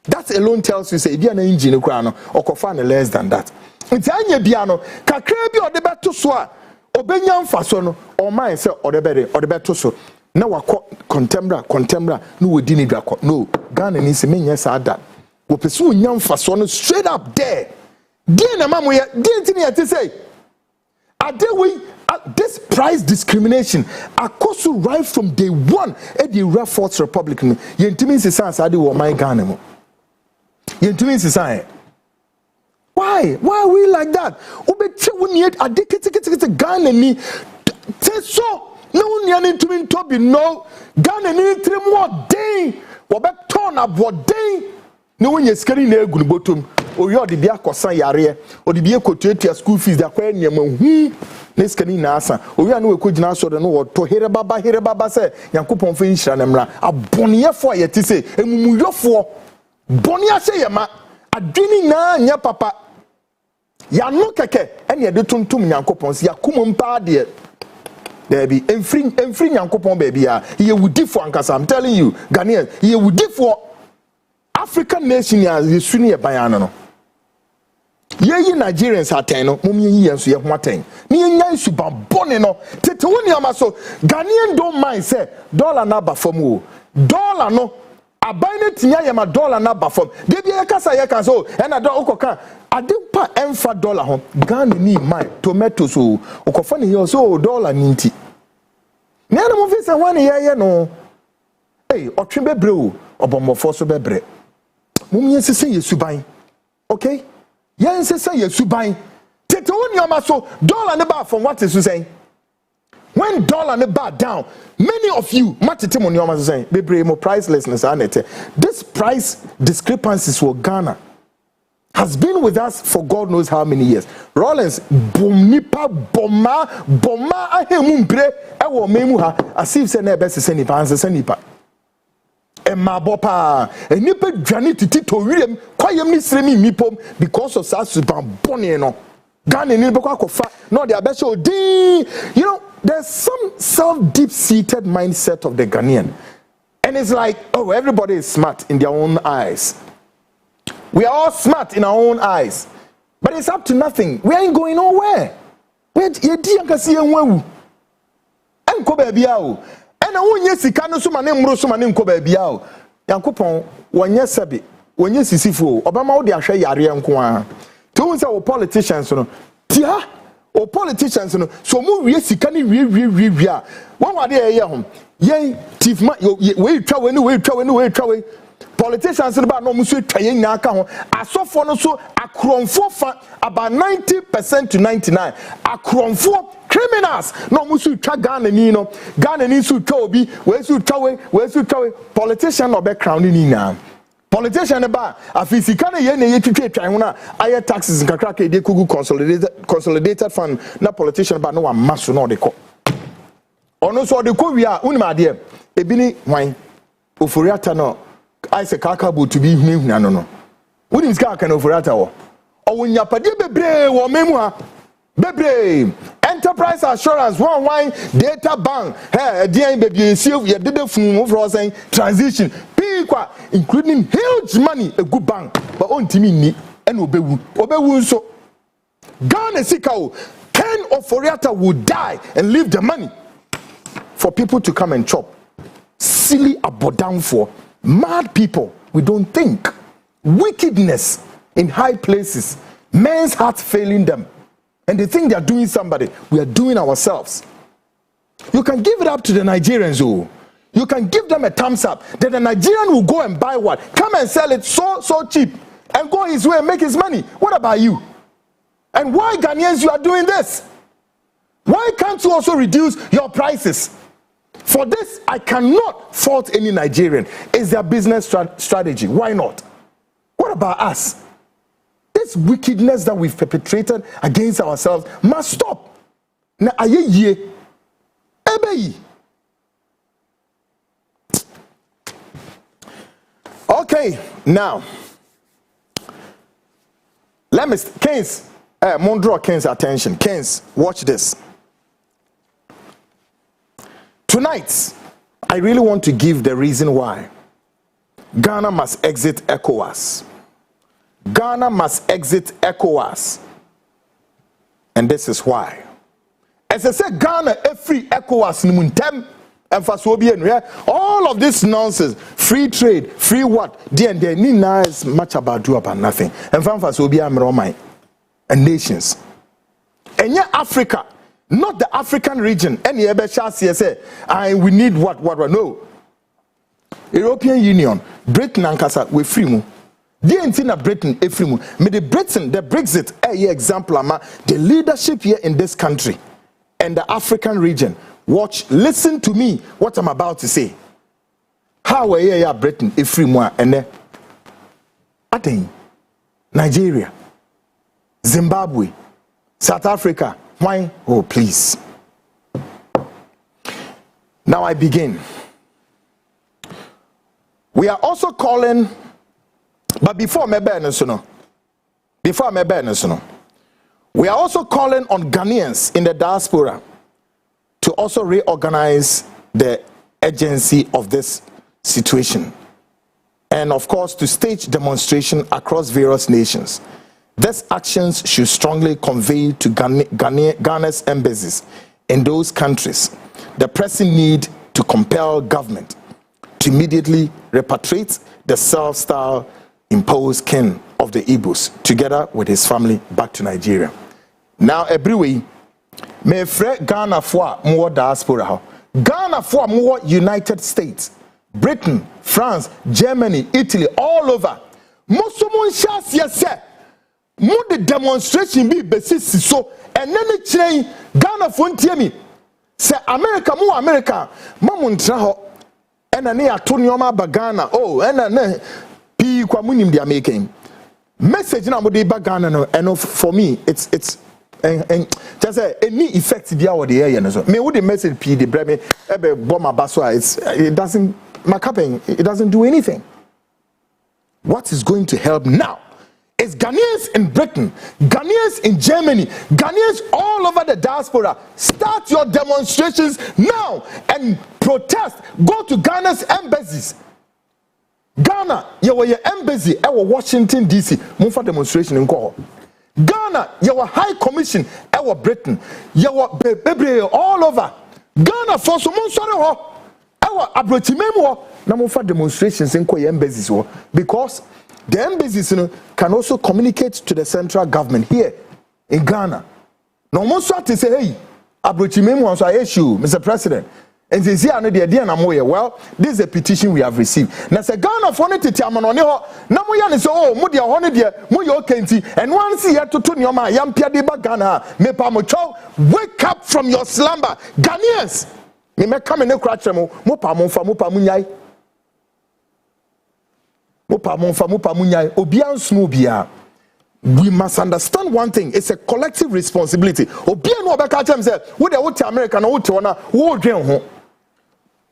That alone tells you say if you an engine krana or kofa less than that nti anya bia no kakra bi ode beto so a obenya mfaso no o man say ode beto so na wakọ contemporary no wodi ni dwakọ no Ghana ni se menye sa da wo pesu nya mfaso no straight up there dey na mamu ye dey ntini ye te say adewe this price discrimination akoso right from day one at the Fourth Republic no ye ntimi sisa sa de wo man Ghana mo ye ntimi sisa why are we like that obeche woni adekete Ghana ni te so no nya ntimi tobi no Ghana ni trim what day wo be turn up what day no wonye skari na egunu botom oyo de bia kosan yare o de bia kotuatua school fees da kwa niam hu na skani na asa oyo na we kogina so de no wo to here baba se yankopon fa nhira na mra aboneyefo ayeti se emumuyofo boni ase yema adwini na nya papa ya no keke ene de tuntum yankopon se yakumom pa de there be enfri yankopon ba bia ye wudifo ankasa I'm telling you Ghanaians ye wudifo African nation ya yesuni e bayano no ye Nigerians aten no mum ye yenso ye ho aten ni nya isuba bone no tete woni amaso Ghanaian don't mind say dollar na ba fam o dollar no aban na tinya ye ma dollar na ba fam de bia kasa ye kan so e na do ukoka adempa emfa dollar ho Ghana ni mind tomatoes so ukofa ne ye so dollar ni nti na mo fi se wan ye no hey otwe bebre o obomofo so bebre mum ye sese yesuban okay yen sese yesuban tete woni o ma so dollar ne ba from what is you saying when dollar ne ba down many of you matete mo ne o ma saying bebre mo pricelessness anete this price discrepancies for Ghana has been with us for God knows how many years. Rollins bomnipa bomma ahemu bre e wo memu ha asif se na e be sese nipa ansese nipa Emma bopa enipa dwane titi to wirem kwayem ni sremi mipom because of sasuban bone no Ghana ni bekwa kofa no they abese odin you know there's some deep seated mindset of the Ghanaian and it's like oh everybody is smart in their own eyes we are all smart in our own eyes but it's up to nothing we ain't going nowhere we yedi ankasi enwu enko ba bia o ena wonye sika no so mane mro so mane nko ba bia o yankopon wonye sebe wonye sisifo obama wo de ahwe yare nko a to say wo politicians no tia o politicians no so mu wie sika ni wie a won wade ye ho yen chief ma we twa we politicians no ba no muso twa yen nya aka ho asofo no so akronfo fa about 90% to 99 akronfo criminals no musu twa Ghana ni no Ghana ni su twa obi we su twa we politician no be crown ni na politician ba afisika na ye na ye twetwe twan ho na aye taxes nkakra ka de kugu consolidated fund na politician ba no wa maso no de ko ono so de ko wi a unima de ebi ni hwan oforiata no aise kaka bo to bi huna no unim ska ka na oforiata wo owonya pade bebre wo memu ha bebre enterprise assurance one data bank hey dey baby you did the fun for saying transition kwa including huge money a good bank but on timi ni and obewu so Ghana sikao Ken Oforiata would die and leave the money for people to come and chop silly abodan for mad people we don't think wickedness in high places men's heart failing them and they think they are doing somebody we are doing ourselves. You can give it up to the Nigerians oh. You can give them a thumbs up. Then the Nigerian will go and buy what? Come and sell it so cheap and go his way and make his money. What about you? And why Ghanaians you are doing this? Why can't you also reduce your prices? For this, I cannot fault any Nigerian. It's their business strategy. Why not? What about us? This wickedness that we've perpetrated against ourselves must stop. Now, Maybe. Okay, now let me, Keynes, draw Keynes' attention. Keynes, watch this. Tonight, I really want to give the reason why Ghana must exit ECOWAS. Ghana must exit ECOWAS. And this is why. As I said, Ghana a free ECOWAS nimuntem and all of this nonsense, free trade, free what? And they need nice much about do about nothing. And for and nations. And yet Africa, not the African region. Any ever say, we need what? No. European Union, Britain and Kasa, we free mu. The entire Britain, a free mu. Me the Britain, the Brexit, example, the leadership here in this country and the African region. Watch, listen to me, what I'm about to say. How are you, Britain, a free mu, and then Aten, Nigeria, Zimbabwe, South Africa. Why? Oh, please. Now I begin. We are also calling, but before me we are also calling on Ghanaians in the diaspora to also reorganize the agency of this situation, and of course to stage demonstration across various nations. These actions should strongly convey to Ghana's embassies in those countries the pressing need to compel government to immediately repatriate the self-styled imposed king of the Igbos together with his family back to Nigeria. Now, every way, may fret Ghana for more diaspora, Ghana for more United States, Britain, France, Germany, Italy, all over. Most of yes, more the demonstration be basis so, and then it change Ghana for me. Say America, more America, Mamuntraho. And I Atonioma Bagana. Oh, and I P Quamunim they are making message now. They Bagana and for me, it's and just any effect the hour the air. Me would the message P the breme ebe bomba baswa. It doesn't it doesn't do anything. What is going to help now is Ghanaians in Britain, Ghanaians in Germany, Ghanaians all over the diaspora. Start your demonstrations now and protest. Go to Ghana's embassies. Ghana, you were your embassy at Washington DC. Move demonstration in Go. Ghana, you were High Commission at Britain. You were baby all over. Ghana for some sorry our abrochimemo. Now move demonstrations in Ko embassies because the embassies can also communicate to the central government here in Ghana. No more to say, hey, abrochimemo on issue, Mr. President. And they say, well, this is a petition we have received. Now, say Ghana for it to tell on your Namoyan is oh, Mudia Honidia, Muyo Kenti, and once you have to turn your mind, Yampia de Bagana, Mepamocho, wake up from your slumber. Ghanaians, me may come in a crutchamo, Mupamonfa Mupamunyai. We must understand one thing. It's a collective responsibility.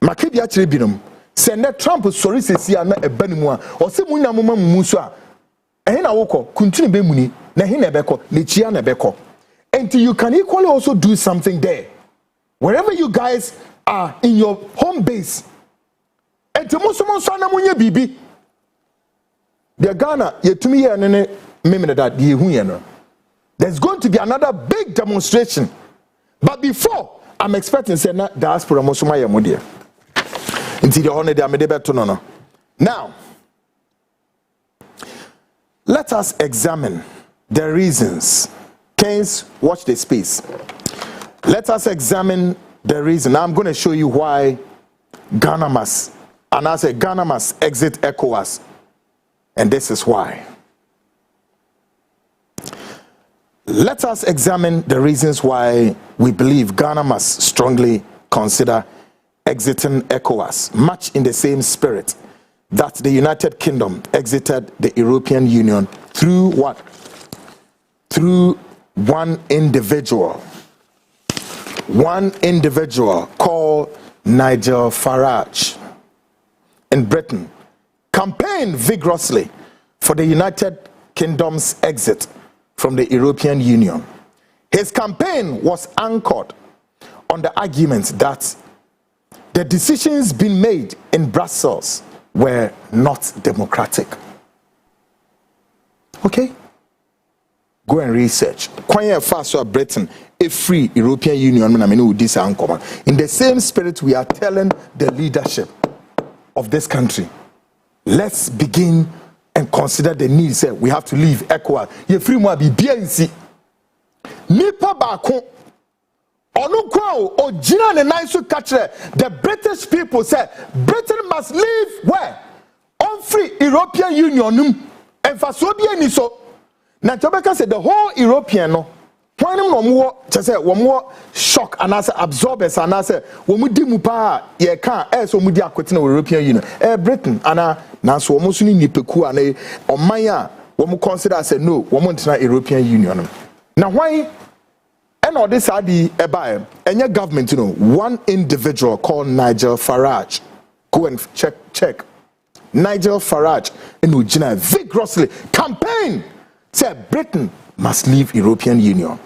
Makibia tribunum send Trump sorry say na ebanimua o se munya mama musu a ehe na woko kuntuni be muni na he na ebeko na chia na ebeko. And you can equally also do something there wherever you guys are in your home base. And to musumo so na munye bibi the Ghana yetumi ye ne memene that ye hu ye no. There's going to be another big demonstration, but before I'm expecting say na diaspora musuma ye modie. Now, let us examine the reasons. Keynes, watch the space. Let us examine the reason. Now I'm going to show you why Ghana must, and I say Ghana must exit ECOWAS. And this is why. Let us examine the reasons why we believe Ghana must strongly consider exiting ECOWAS, much in the same spirit that the United Kingdom exited the European Union through what? Through one individual. one individual called Nigel Farage in Britain campaigned vigorously for the United Kingdom's exit from the European Union. His campaign was anchored on the argument that the decisions being made in Brussels were not democratic. Okay? Go and research. Kwanye Faso Britain, a free European Union, in the same spirit we are telling the leadership of this country, let's begin and consider the need. Say we have to leave ECOWAS. You free more be BNC. Nipa bako. Onu kwa o jina ne naisu katre. The British people say Britain must leave where? On free European Union. And for so be any so. Na Tobeka said the whole European no. When no just say one more shock and as absorbers and as when we di mupa ye can so we di akwetena European Union Britain ana na so omo so ni nipeku ana omanya wo mo consider say no wo mo ntena European Union na why and all this adi eba enye government you know one individual called Nigel Farage. Go and check Nigel Farage and Ugina vigorously campaign said Britain must leave European Union.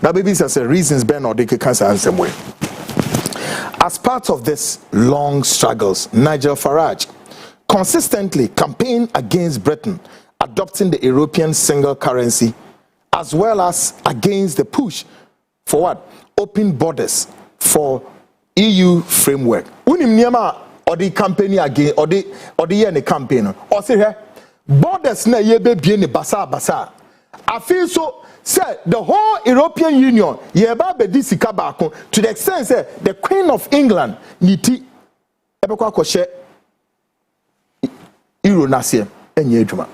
Now, babies, as a reasons, Ben or they can answer way. As part of this long struggles, Nigel Farage consistently campaigned against Britain adopting the European single currency, as well as against the push for what? Open borders for EU framework. Unim niema or the campaign again or the year campaign or say here borders na ye be bien basa. I feel so say the whole European Union yeba be disika baako to the extent say the Queen of England niti ebekwa kwhye euro nasie enye adwuma.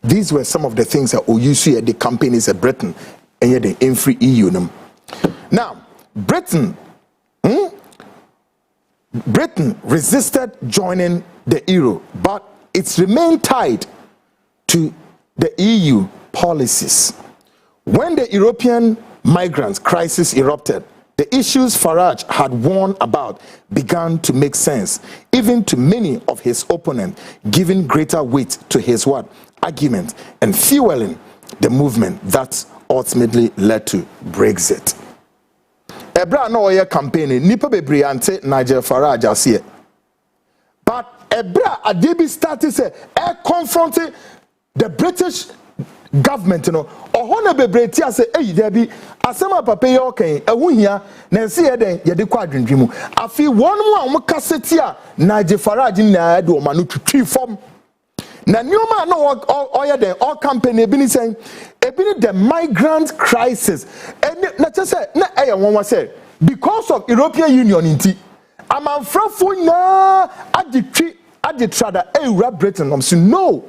These were some of the things that OUC the campaign is a Britain and the in free EU. Now Britain resisted joining the euro, but it's remained tied to the EU policies. When the European migrant crisis erupted, the issues Farage had warned about began to make sense, even to many of his opponents, giving greater weight to his argument and fueling the movement that ultimately led to Brexit. Ebra no oye campaigning nipa bebre ante Nigel Farage asie. But Ebra Adebi started say confronting the British government, you know, ohona bebreti ase there be asema papa ye okan ehu hia na se ye den ye de kwa adwendwemu afi won mu a kaseti a Nigel Farage na de o ma no twitwi fom na nyoma na oye den all campaign be ni saying ebini the migrant crisis and na say na eye won wa say because of European Union inti amanfrafo na adetrada ewura Britain so no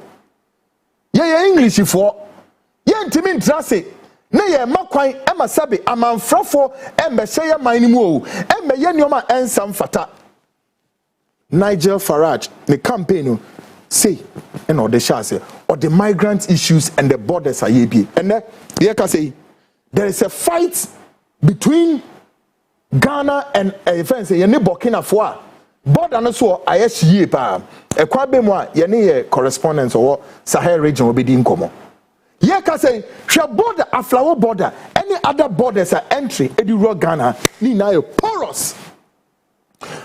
ye English for ye ntimi ntrase na ye makwan ema sabe amanfrafo embehye ye man mu o embeye nioma ensam fata. Nigel Farage the campaign say and all the say or the migrant issues and the borders are ye bi and ye can say there is a fight between Ghana and friends say ye ne Burkina Faso border no so ayehye pa ekwa be mu a ye ne ye correspondence or Sahel region obedi nkomo ye ka say hwe border aflawo border any other borders are entry eduro Ghana ni na ye porous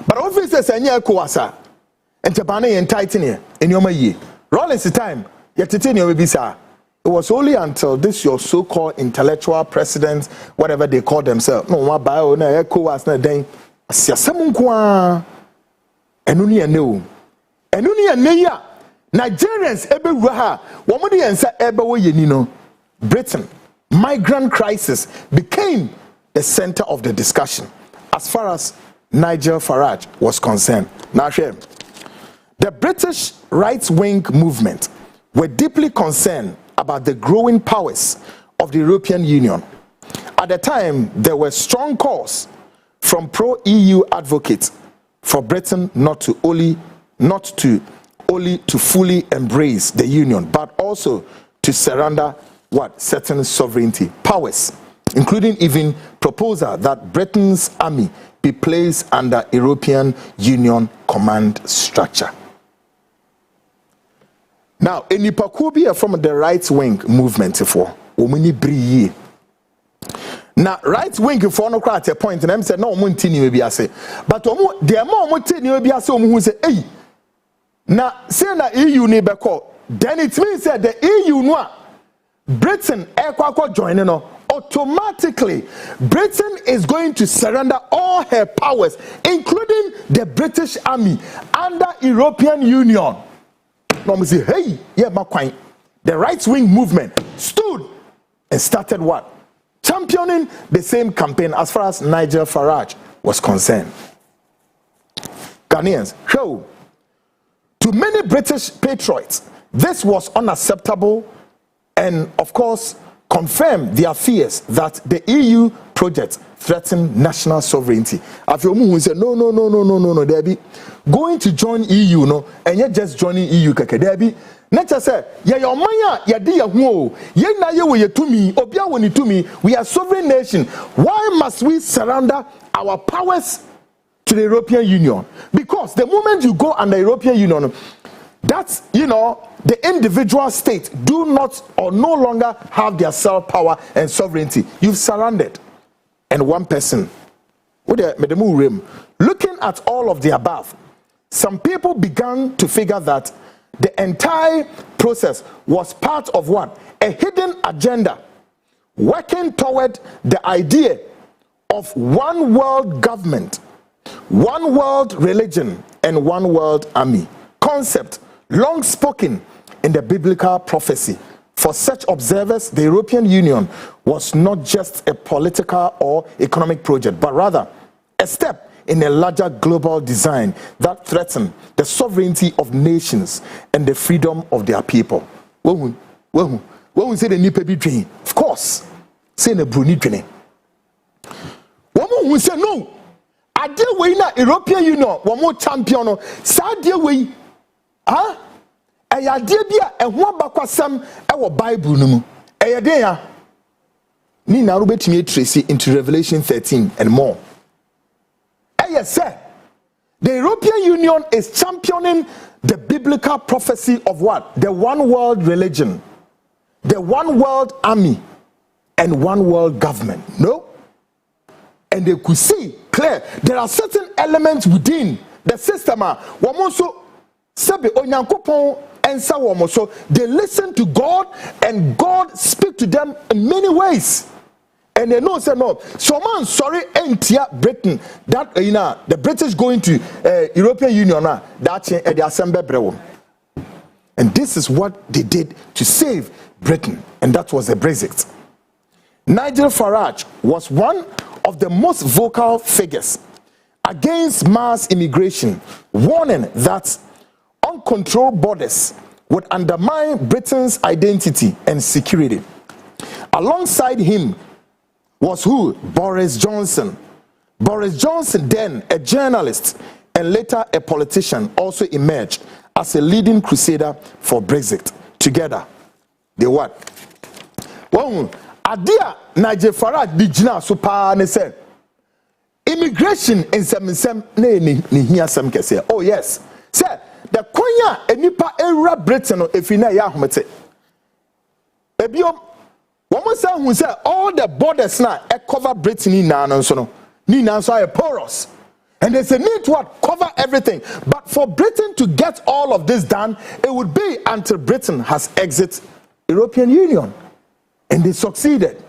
but obviously say nya ECOWAS entebane ye entitled here enioma ye Rollins time ye tete ne obi sa. It was only until this your so-called intellectual presidents, whatever they call themselves, no one bio na ECOWAS na den asiasem nko enuni ene ya Nigerians ebe wura womode yensa ebe wo yeni no. Britain migrant crisis became the center of the discussion as far as Nigel Farage was concerned. Now the British right-wing movement were deeply concerned about the growing powers of the European Union. At the time, there were strong calls from pro-EU advocates for Britain not to fully embrace the Union, but also to surrender certain sovereignty powers including even proposal that Britain's army be placed under European Union command structure. Now, enipaku from the right-wing movement for omini briye. Now, right-wing for no at a point, and I'm saying no montini will be ase, but the more montini will be ase who say, hey, now say na EU ni beko, then it means that the EU no Britain joining no. Automatically, Britain is going to surrender all her powers, including the British Army, under European Union. Now, say, hey, yeah, the right-wing movement stood and started what? Championing the same campaign as far as Nigel Farage was concerned. Ghanaians, show. To many British patriots, this was unacceptable and, of course, confirmed their fears that the EU project threatened national sovereignty. After who said no, there be going to join EU no, and yet just joining EU keke there be. Nature say ya your manya ya di ya hu ye na ye we to me obia woni to me. We are sovereign nation. Why must we surrender our powers to the European Union? Because the moment you go under European Union, that's, you know, the individual states do not or no longer have their self-power and sovereignty. You've surrendered. And one person, looking at all of the above, some people began to figure that the entire process was part of what? A hidden agenda working toward the idea of one world government, one world religion, and one world army. Concept long spoken in the biblical prophecy. For such observers, the European Union was not just a political or economic project, but rather a step in a larger global design that threatened the sovereignty of nations and the freedom of their people. When we say the nipa be dream, of course, say the Bruni dream. When we say no, I deal with na European Union, one more champion, sa deal with. Ah, a idea be a one bakwasam our Bible no mu. A day ni na rubetimi tracy into Revelation 13 and more. Yes, sir. The European Union is championing the biblical prophecy of what? The one world religion, the one world army, and one world government. No? And they could see clear there are certain elements within the system. So they listen to God and God speak to them in many ways. And they know say no. So man sorry entia Britain that the British going to European Union that the assembly brew. And this is what they did to save Britain, and that was the Brexit. Nigel Farage was one of the most vocal figures against mass immigration, warning that uncontrolled borders would undermine Britain's identity and security. Alongside him was who? Boris Johnson. Boris Johnson, then a journalist and later a politician, also emerged as a leading crusader for Brexit. Together, they what? Well, Adia Nigel Farage dijina so pa ne say immigration in some ne here some can say, oh yes, say the konya enipa era Britain if na ya ahomete ebio woman say who say all the borders now cover Britain na no so no ni na so are porous, and there's a need to what? Cover everything. But for Britain to get all of this done, it would be until Britain has exited European Union. And they succeeded.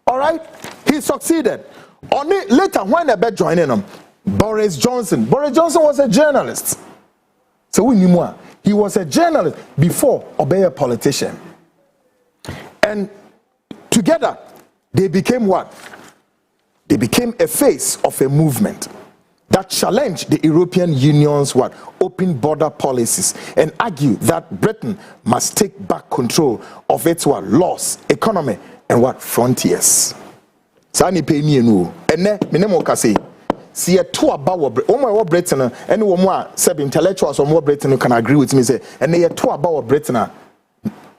All right? He succeeded. Only later, when they joining him, Boris Johnson was a journalist. So we knew more. He was a journalist before obey a politician. And together, they became what? They became a face of a movement that challenged the European Union's what? Open border policies, and argued that Britain must take back control of its what? Laws, economy, and what? Frontiers. Sani pay me no. Ene minemo kase. See a two about Britain, and one more sub intellectuals or more Britain can agree with me say, and they are two about Britain.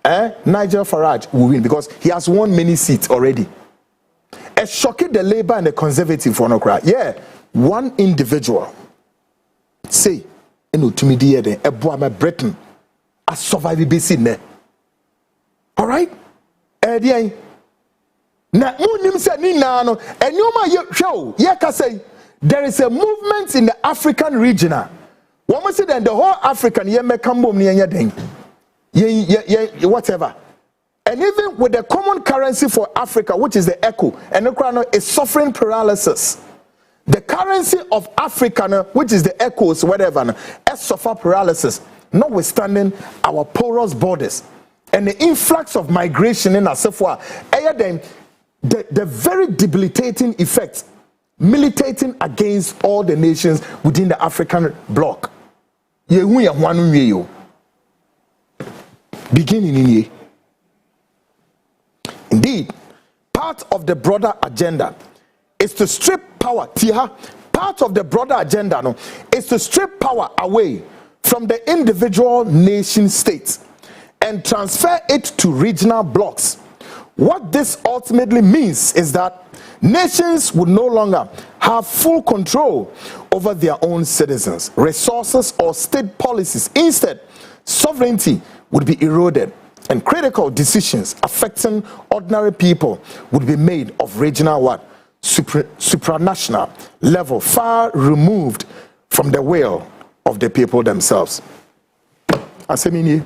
Nigel Farage will win because he has won many seats already. A shocking the Labour and the Conservative for no cry. Yeah, one individual say, to me, dear, a boy, my Britain, a survivor be seen there. All right? Dear. Now, Munim said, Nino, and you might show, Yaka say, there is a movement in the African region. One must say that the whole African, ye me kambo near your thing. Whatever. And even with the common currency for Africa, which is the echo, and the crown is suffering paralysis. The currency of Africa, which is the ECOWAS, whatever, is suffer paralysis, notwithstanding our porous borders and the influx of migration in Asafwa. The very debilitating effects militating against all the nations within the African bloc. Beginning in here. Indeed, part of the broader agenda is to strip power. Part of the broader agenda is to strip power away from the individual nation states and transfer it to regional blocs. What this ultimately means is that nations would no longer have full control over their own citizens, resources, or state policies. Instead, sovereignty would be eroded and critical decisions affecting ordinary people would be made of regional supranational level, far removed from the will of the people themselves. Asemini.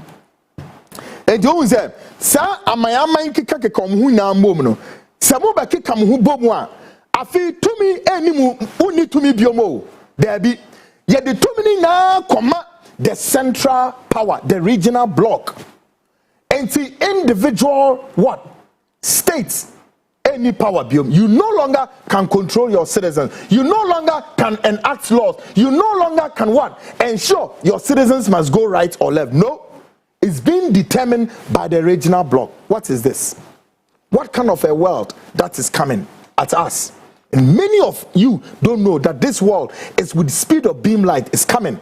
And you say, "Sa amayama nkika ke komhu na mbom no. Sa mo ba ke kamhu bomu a, afi tumi enimu uni tumi biomo. There be ye the tumi na koma the central power, the regional bloc. And the individual states any power biome. You no longer can control your citizens. You no longer can enact laws. You no longer can ensure your citizens must go right or left. No, it's being determined by the regional bloc. What is this? What kind of a world that is coming at us? And many of you don't know that this world is with the speed of beam light is coming.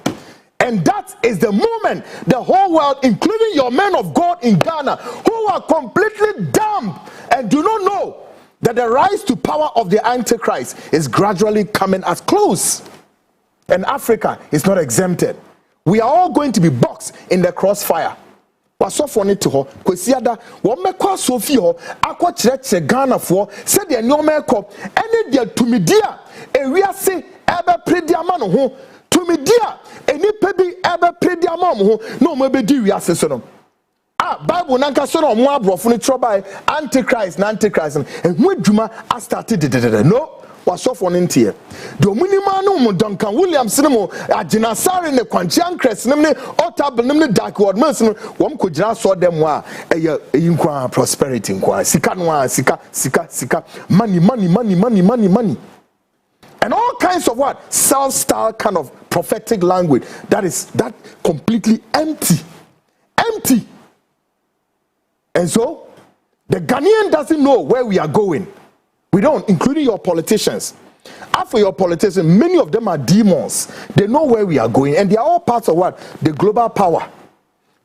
And that is the moment the whole world, including your men of God in Ghana, who are completely dumb and do not know that the rise to power of the Antichrist is gradually coming as close. And Africa is not exempted. We are all going to be boxed in the crossfire. Waso for ne to ho kwesiada wo mekwa sofi ho akwa kireche Ghana for said the nyoma ekọ ene dia tumidia ewiase ebe prediama no ho tumidia enipa bi ebe prediama mo ho no mo be di wiase so no Bible nanka so no mo abrofo ne trobai antichrist and hu adwuma a started no waso for ne ntie do munima no mo Duncan Williams ne mo agina sare ne kwanchian crest ne otable ne dark word mas no wom ko gira so dem a eyinkwa prosperity nkwa sika no a sika money and all kinds of self-style kind of prophetic language that completely empty. And so the Ghanaian doesn't know where we are going. We don't, including your politicians. After your politicians, many of them are demons. They know where we are going, and they are all parts of the global power.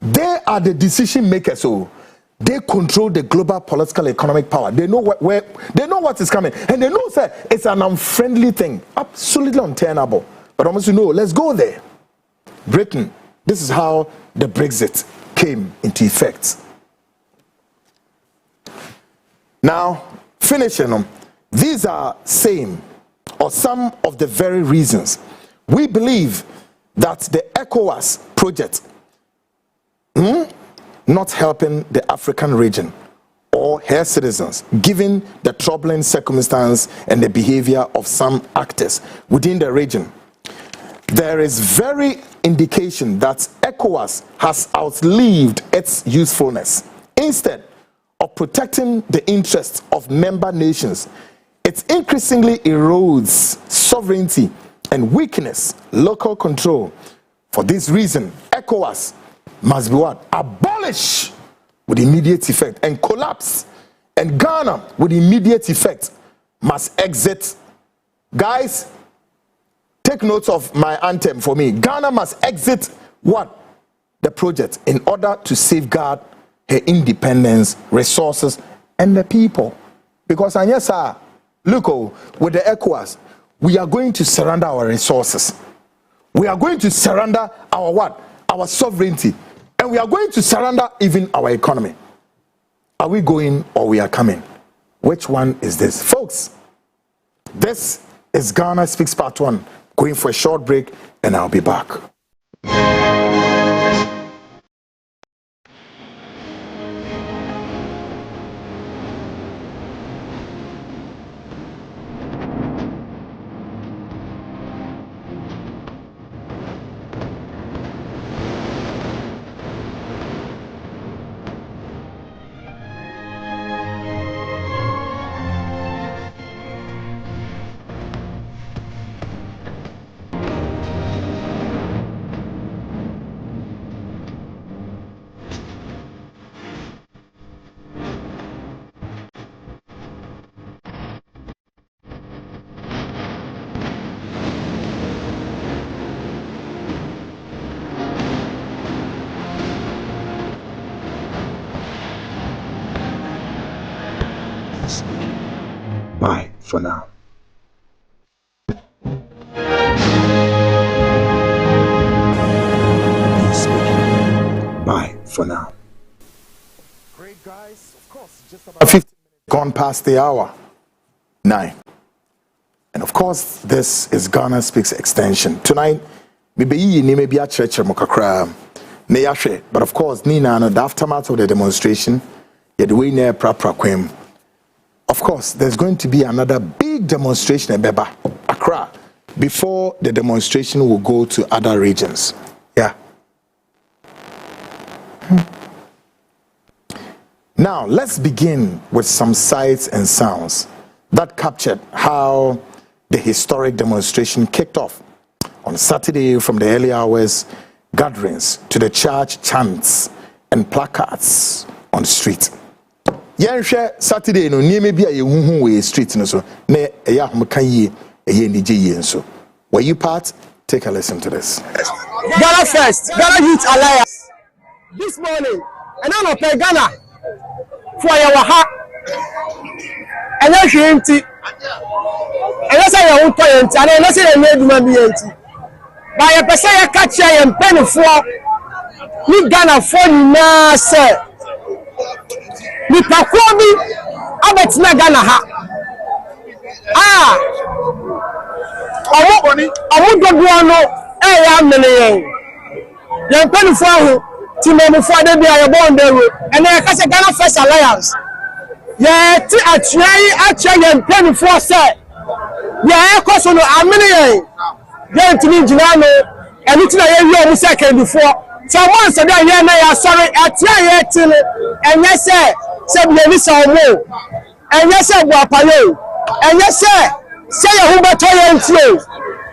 They are the decision makers. So they control the global political economic power. They know where they know what is coming, and they know that it's an unfriendly thing, absolutely untenable. But almost let's go there. Britain. This is how the Brexit came into effect. Now, finishing them, these are some of the very reasons we believe that the ECOWAS project not helping the African region or her citizens, given the troubling circumstance and the behavior of some actors within the region. There is very indication that ECOWAS has outlived its usefulness. Instead of protecting the interests of member nations, it increasingly erodes sovereignty and weakness local control. For this reason, ECOWAS must be abolished with immediate effect and collapse. And Ghana, with immediate effect, must exit. Guys, take notes of my anthem for me. Ghana must exit the project in order to safeguard her independence, resources, and the people. Because, and yes, sir, look, with the ECOWAS, we are going to surrender our resources. We are going to surrender our what? Our sovereignty. And we are going to surrender even our economy. Are we going or we are coming? Which one is this? Folks, this is Ghana Speaks Part 1. Going for a short break, and I'll be back. Bye for now. Bye for now. Great, guys. Of course, just about 15 minutes gone past the hour 9. And of course, this is Ghana Speaks Extension. Tonight, maybe a church but of course, Nina, the aftermath of the demonstration, of course, there's going to be another big demonstration in Beba, Accra, before the demonstration will go to other regions. Yeah. Now, let's begin with some sights and sounds that captured how the historic demonstration kicked off on Saturday from the early hours, gatherings to the church chants and placards on the street. Yenhwe Saturday no nieme bia ye huhu we street no so na eya homka yi eye ni je yi nso. Were you part? Take a listen to this. Ghana first, Ghana Youth Alliance. This morning, and I'm pay Ghana for your ha. And I hear empty. And I say you to empty. And I say you need to be empty. By a person you catch and penny for ni Ghana for na say. Ni pakobi abetina Ghana ha. Omo dodo no ya mene yen penny for ho ti memu for de bia ye born there and I say Ghana First Alliance. Yeah, ti atwe yen penny for say yeah koso no amene yen timi jina no eni ti na ye wi omu second before someone said that yeah na ya sorry atia ye ti no enye say bi ni sa omo enye say bo apayo enye say ye hu beto ye ntie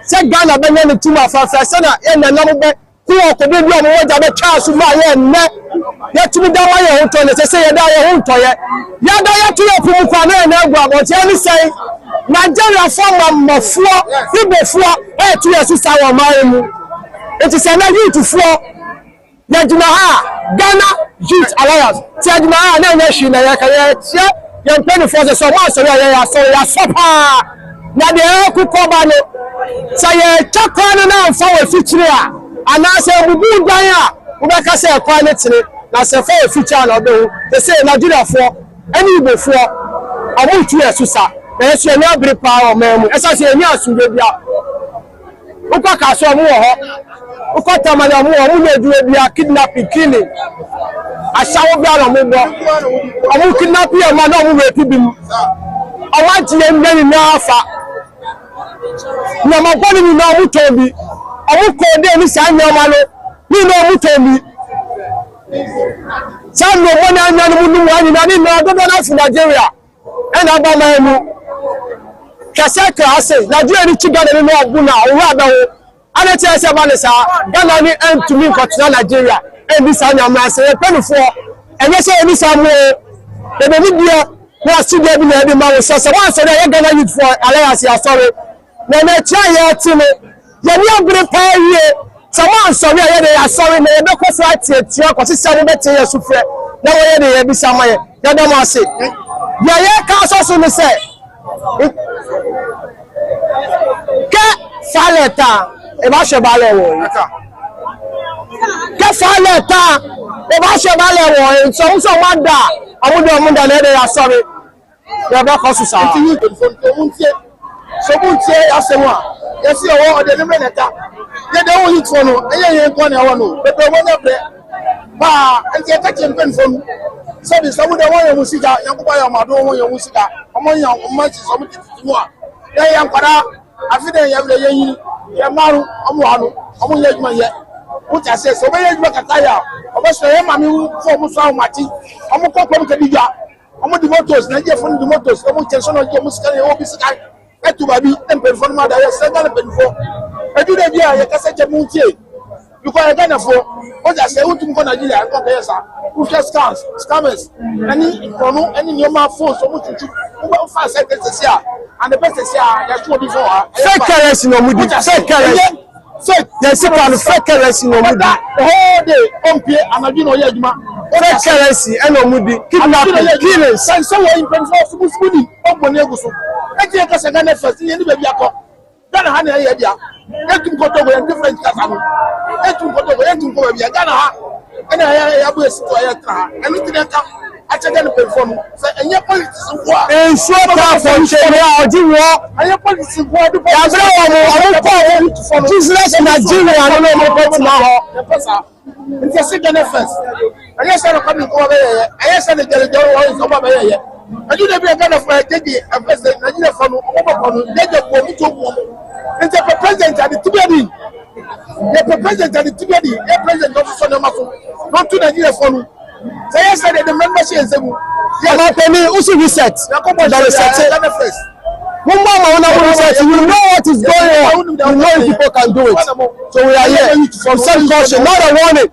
say Ghana be nya ntu ma fa say na ye na nam be ku ko be bi omo waja be twa so ma ye nne ye tumi da wa ye hu to ne say ye da ye hu to ye ya da ye tu ye pu kwa na egu aboti ani say Nigeria form mafo Igbo tu ye sisa wa ma mu it is na youth for Yajuna ha Ghana Youth Alliance. Yajuna ha na nya shi na ya ka ya tia ya penny for the so ma so ya so pa na de ku ko ba no say chakwa no na fa we fitire a ana say bubu dan a wo be ka say kwa ne tire na say fa we fitire na odo they say Nigeria for any Igbo for omo tu ye susa na yesu eni abiri pa o memu esa say eni asunbe bia ukwa ka so mu ho ukwa tamale mu ho mu le dure bia kidnapping killing asawo bia no mu bo omu kidnap ye ma no mu repi bim awa tie mbeni na afa na magoni ni na mu tobi omu ko de ni sa nyoma no ni no mu tobi sa no mo na nya no mu nu wa ni na ni no do na fi Nigeria e na ba ma mu kase ka ase Nigeria ni chigana ni no abu na owa da wo ana tie se ba le sa Ghana ni to me continue Nigeria e bi sa nya ma se e penu fo enye se e bi sa mo e be ni bia wa si de bi na e bi ma wo so se wan se na ye Ghana Youth for Alliance ya sorry na na tia ye ti me ye ni obere pa ye se wan so ye de ya sorry na ye be ko so atie ko se se mo be tie ye sufre na wo ye de ye bisa maye ya da mo ase ya ye ka so so no se ke faleta e ba se bale wo ke faleta e ba se bale wo so wada amudo na de ya sorry ya ba ko so sa so buntie asewa yesi owo de ne meneta ye de wo hit for no eye nko na wo no be wo na bre ba enti ta champion fo so bi so de wo ye musika yankuba ya mado wo ye musika omo yan omo chi so mu titimu a ye yan kwara afide ye bre ye yin ye maru omo anu omo ye juma ye uta se so be ye juma kakaya obo so ye mami fo mu so mati omo kokko ke dija omo di motos na je fo di motos omo tension o je musika ye obi sika etu babi performance da ya sanga na penfo edu de bia ya kase je muntie because ya gana fo o ja se utu ko Nigeria ko ka yesa u just scammers ani kono ani nyoma fo so mututu u ba fa se tesia and the best tesia ya show before fake currency no mudi fake currency fake yes can fake currency no mudi the whole day on pay anaju no ya aduma fake currency e no mudi kidnapping killings so we in penfo so musudi o boni eguso eti ka se gana first ni be bia ko gana ha na ya bia etum ko to go different kasa no etum ko to go etum ko bia gana ha ena ya bu esi to ya tra enu tineka achege no perform se enye politics wo enso ta for chere oji wo enye politics wo do ya bra wo mo business Nigeria no no mo na ho the pesa nti se gana first enye se ro come ko be ye enye se ne gele joro wo so ba be ye aju de bi gana for jeje afese Nigeria for no omo no jeje ko mi to ko nti president at the tibedi the president at the tibedi a president of so no maso not to Nigeria for no say yesterday the membership is able ya ma pe mi usu reset the reset gana first Mama, you know what is going on. You know if people can do it. So we are here from some caution, not a warning.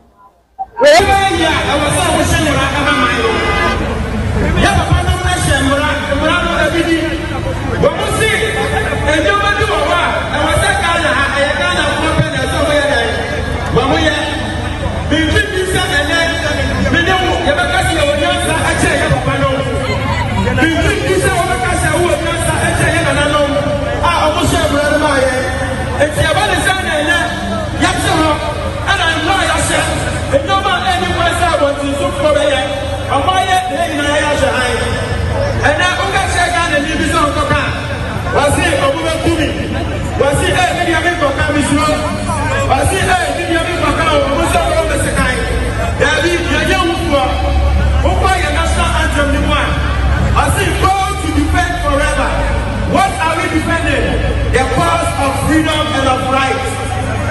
The cause of freedom and of rights.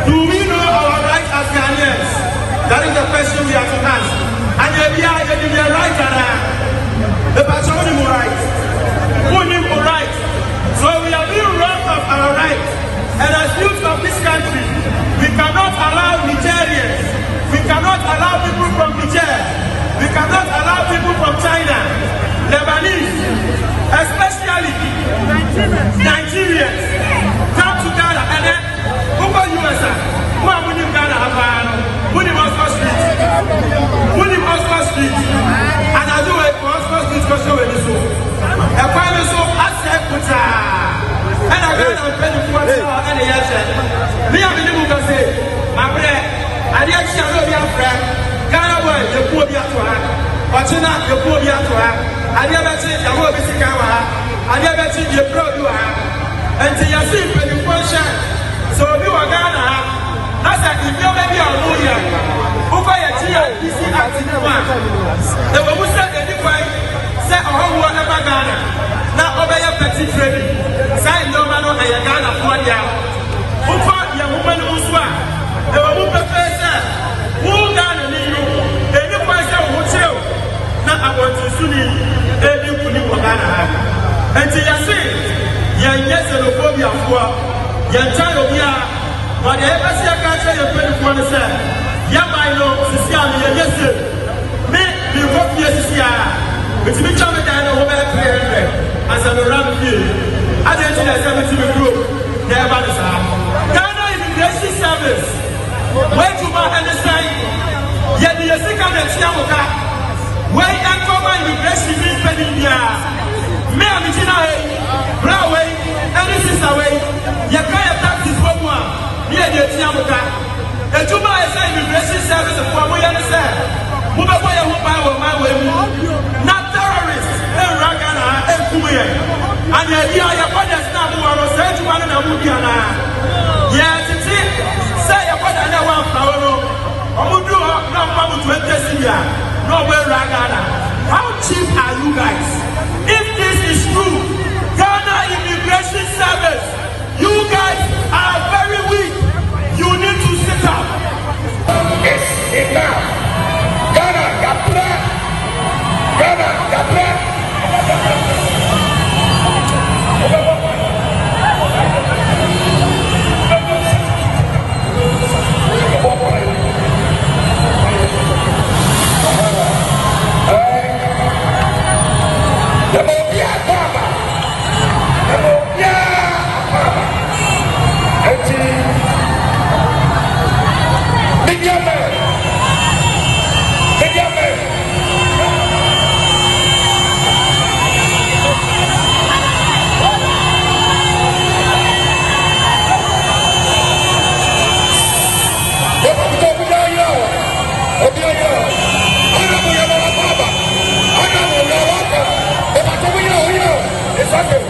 Do we know our rights as Ghanaians? That is the question we have to ask. And we are right the patronymic rights. Who rights? So we are being robbed of our rights. And as youth of this country, we cannot allow Nigerians, we cannot allow people from Niger, we cannot allow people from China, Lebanese, especially Nigerians, come to Ghana and then who go US? Who are winning Ghana? Winning Oxford Street. Winning Oxford Street. And I do it for Oxford Street because you're in the soul. A private soul, I said, and I got a penny for any years. Me, I'm in the book and say, my friend, I didn't see a real friend. Ghana boy, the poor be at her. But you're not the poor be at her. I never see the whole basic hour. I never see the pro you are. Until you see penny function. So you are Ghana. That's a if you may be a lawyer. Who buy a tea at DC active one. The one who said anyway, say, oh, whatever Ghana. Now, obey your petty trading. Say, no man on a Ghana for you. Who fought your woman who's one? The one who professor. Who Ghana need you? The new person who chill. Now, I want to see you put you for Ghana. Until you see, yes, xenophobia for your child, but the embassy can't say you're 21 cents. I know, Sicily, yes, me, the work here, it's me coming down over 300 as I'm around here. I didn't see that 70 group. Never is Ghana immigration service. Where to my understand? Yet the second and Chiamoka, Why and come on immigration in India? Me am in Broadway, and this is away. Yakaya taxes for one. Near the Tiamuka. A Juba is an immigration service for what you understand. Mubawaya Mubao, my way. Not terrorists, and Ragana, and Kuya. And the idea your father's now who are sent to one and a Mudiana. Yes, it's it. Say your father never one power. Omudu, no problem to enter Syria. Nowhere Ragana. How cheap are you guys? If this is true, Ghana Immigration Service, you guys are very weak. You need to sit up. It's enough. Ghana, Gapra. Ghana, Gapra. Assassin,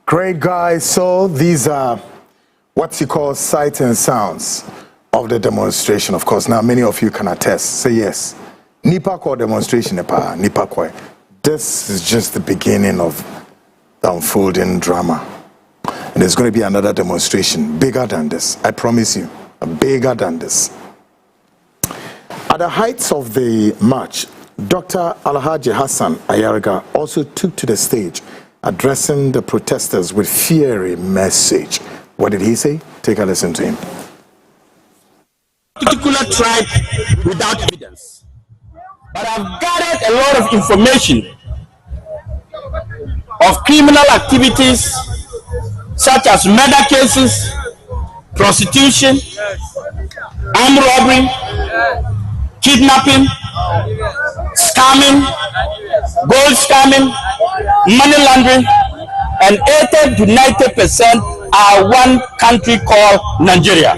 Great, guys. So these are what you call sights and sounds of the demonstration. Of course, now many of you can attest. Say yes. Nipa ko demonstration nipa ko. This is just the beginning of the unfolding drama. And there's going to be another demonstration bigger than this. I promise you, bigger than this. At the heights of the march, Dr. Alhaji Hassan Ayaraga also took to the stage, addressing the protesters with fiery message. What did he say? Take a listen to him. Particular tribe without evidence, but I've gathered a lot of information of criminal activities such as murder cases, prostitution, armed robbery, kidnapping, scamming, gold scamming, money laundering, and 80 to 90% are one country called Nigeria.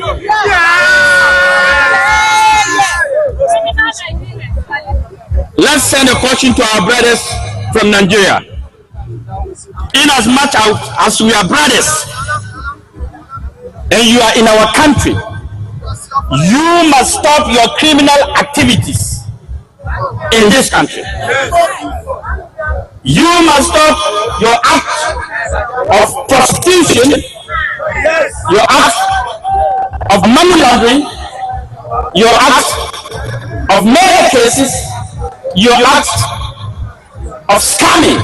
Let's send a caution to our brothers from Nigeria. In as much as we are brothers and you are in our country, you must stop your criminal activities in this country. You must stop your act of prostitution, your act of money laundering, your act of murder cases, your act of scamming.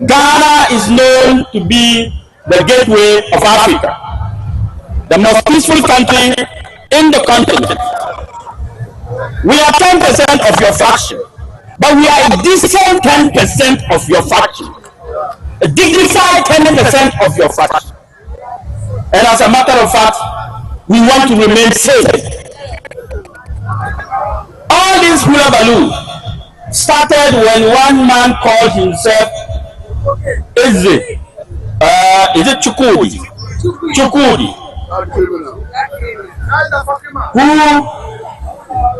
Ghana is known to be the gateway of Africa, the most peaceful country in the continent. We are 10% of your fraction, but we are a decent 10% of your fraction, a dignified 10% of your fraction. And as a matter of fact, we want to remain safe. All this hula baloo started when one man called himself Eze. Is it Chukudi? Chukudi, who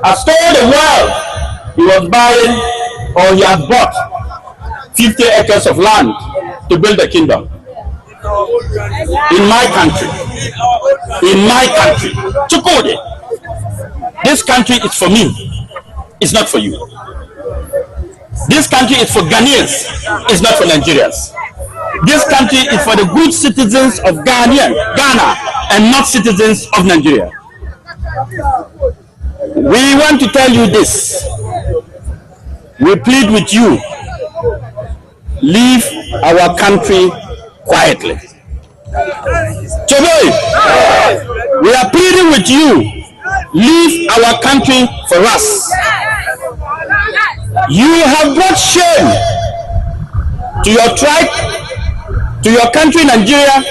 has told the world he was buying or he had bought 50 acres of land to build a kingdom. In my country, Chukudi, this country is for me, it's not for you. This country is for Ghanaians, it's not for Nigerians. This country is for the good citizens of Ghana, and not citizens of Nigeria. We want to tell you this. We plead with you, leave our country quietly. Today, we are pleading with you, leave our country for us. You have brought shame to your tribe, to your country Nigeria,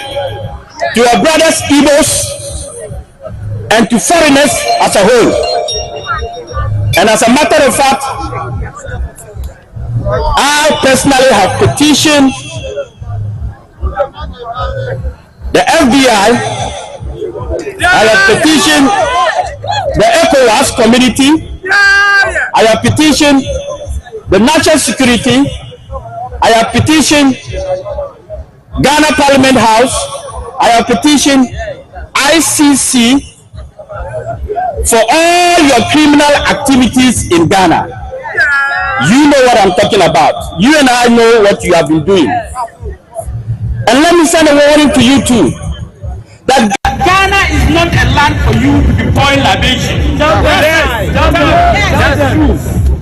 to your brothers Igbos, and to foreigners as a whole. And as a matter of fact, I personally have petitioned the FBI, I have petitioned the ECOWAS community, I have petitioned the national security, I have petitioned Ghana Parliament House, I have petitioned ICC for all your criminal activities in Ghana. You know what I'm talking about. You and I know what you have been doing. And let me send a warning to you too, that Ghana is not a land for you to be pouring libation. That's true.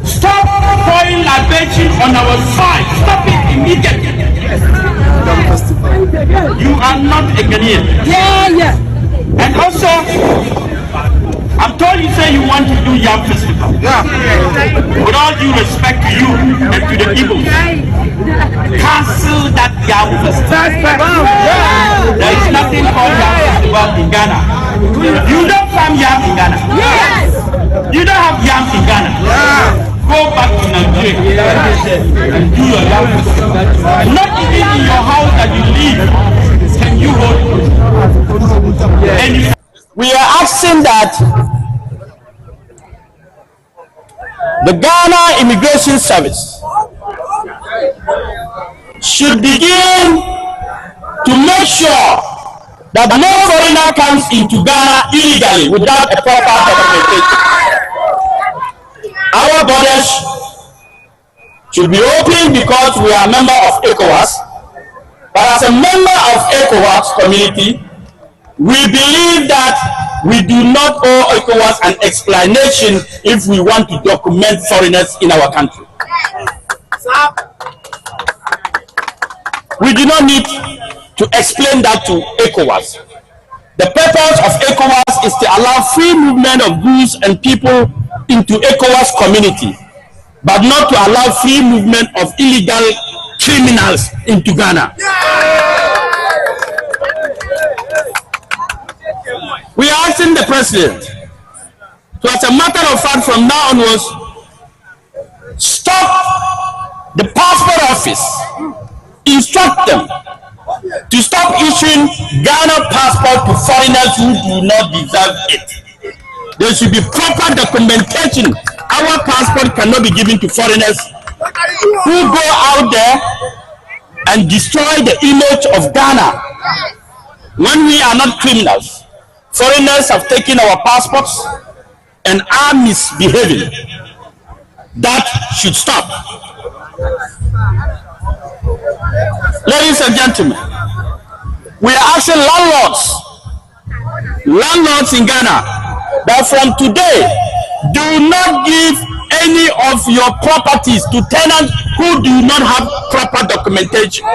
Stop pouring libation on our side. Stop it immediately. You are not a Ghanaian. Yeah. And also, I'm told you say you want to do Yam Festival. Yeah. With all due respect to you and to the Igbos, cancel that Yam Festival. There is nothing called Yam Festival in Ghana. You don't farm yam in Ghana. Yes. You don't have yam in Ghana. Yeah. Go back to Nigeria and do your yam festival. Not even in your house that you live can you hold. And we are asking that the Ghana Immigration Service should begin to make sure that no foreigner comes into Ghana illegally without a proper documentation. Our borders should be open because we are a member of ECOWAS, but as a member of ECOWAS community, we believe that we do not owe ECOWAS an explanation if we want to document foreigners in our country. We do not need to explain that to ECOWAS. The purpose of ECOWAS is to allow free movement of goods and people into ECOWAS community, but not to allow free movement of illegal criminals into Ghana. We are asking the president to, as a matter of fact, from now onwards, stop the passport office, instruct them to stop issuing Ghana passport to foreigners who do not deserve it. There should be proper documentation. Our passport cannot be given to foreigners who go out there and destroy the image of Ghana. When we are not criminals, foreigners have taken our passports and are misbehaving. That should stop. Ladies and gentlemen, we are asking landlords in Ghana, that from today, do not give any of your properties to tenants who do not have proper documentation.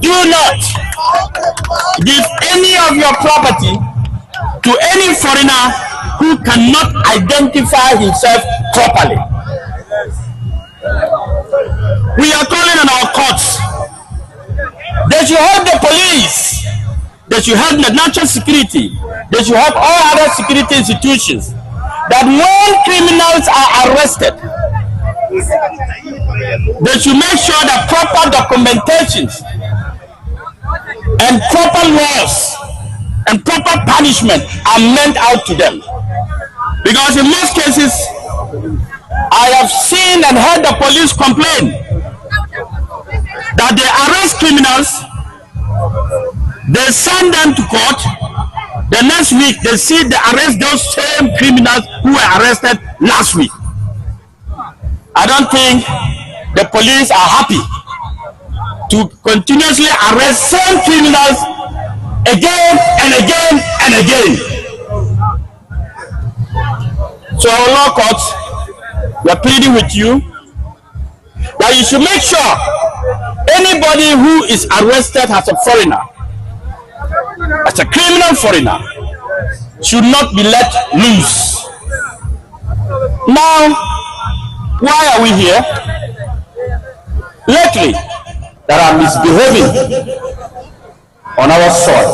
Do not give any of your property to any foreigner who cannot identify himself properly. We are calling on our courts. They should help the police. They should help the national security. They should help all other security institutions. That when criminals are arrested, they should make sure that proper documentations and proper laws and proper punishment are meant out to them. Because in most cases, I have seen and heard the police complain that they arrest criminals, they send them to court, the next week they see they arrest those same criminals who were arrested last week. I don't think the police are happy to continuously arrest same criminals again and again and again. So our law courts, we are pleading with you that you should make sure anybody who is arrested as a foreigner, as a criminal foreigner, should not be let loose. Now, why are we here? Lately, there are misbehaving on our soil,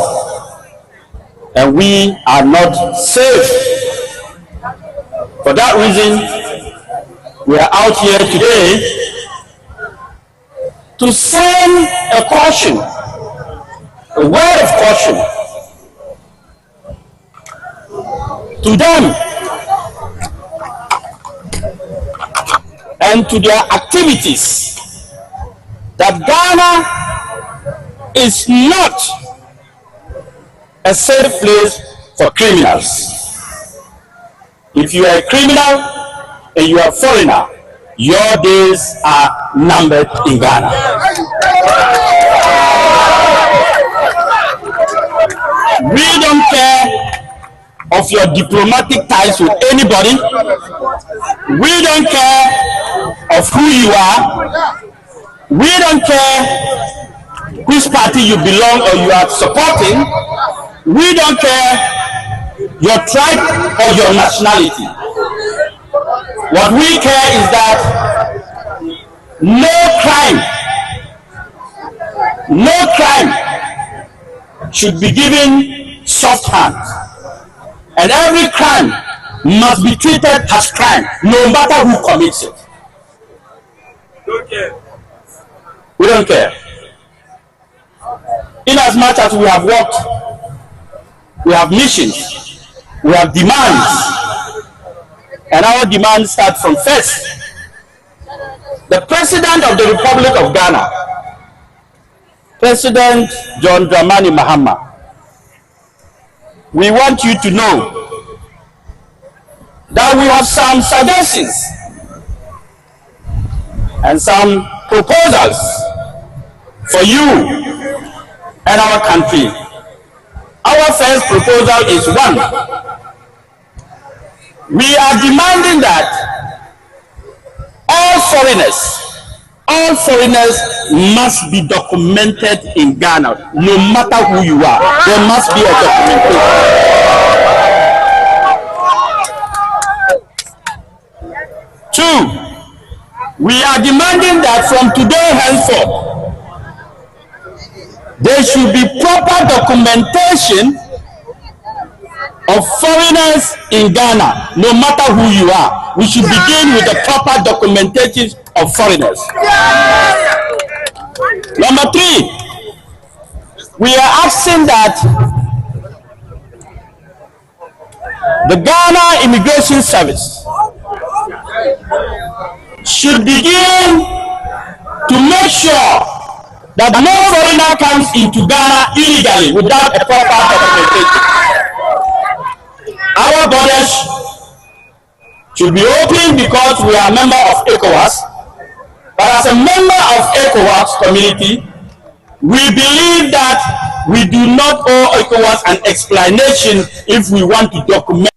and we are not safe. For that reason, we are out here today to send a caution, a word of caution to them and to their activities, that Ghana is not a safe place for criminals. If you are a criminal and you are a foreigner, your days are numbered in Ghana. We don't care of your diplomatic ties with anybody. We don't care of who you are. We don't care which party you belong or you are supporting. We don't care your tribe or your nationality. What we care is that no crime should be given soft hands, and every crime must be treated as crime, no matter who commits it. We don't care. In as much as we have worked, we have missions, We have demands, and our demands start from first. The President of the Republic of Ghana, President John Dramani Mahama, we want you to know that we have some suggestions and some proposals for you and our country. Our first proposal is one. We are demanding that all foreigners must be documented in Ghana, no matter who you are. There must be a documentation. Two, we are demanding that from today henceforth, there should be proper documentation of foreigners in Ghana, no matter who you are. We should begin with the proper documentation of foreigners. Number three, we are asking that the Ghana Immigration Service should begin to make sure that no foreigner comes into Ghana illegally without a proper documentation. Our borders should be open because we are a member of ECOWAS, but as a member of ECOWAS community, we believe that we do not owe ECOWAS an explanation if we want to document.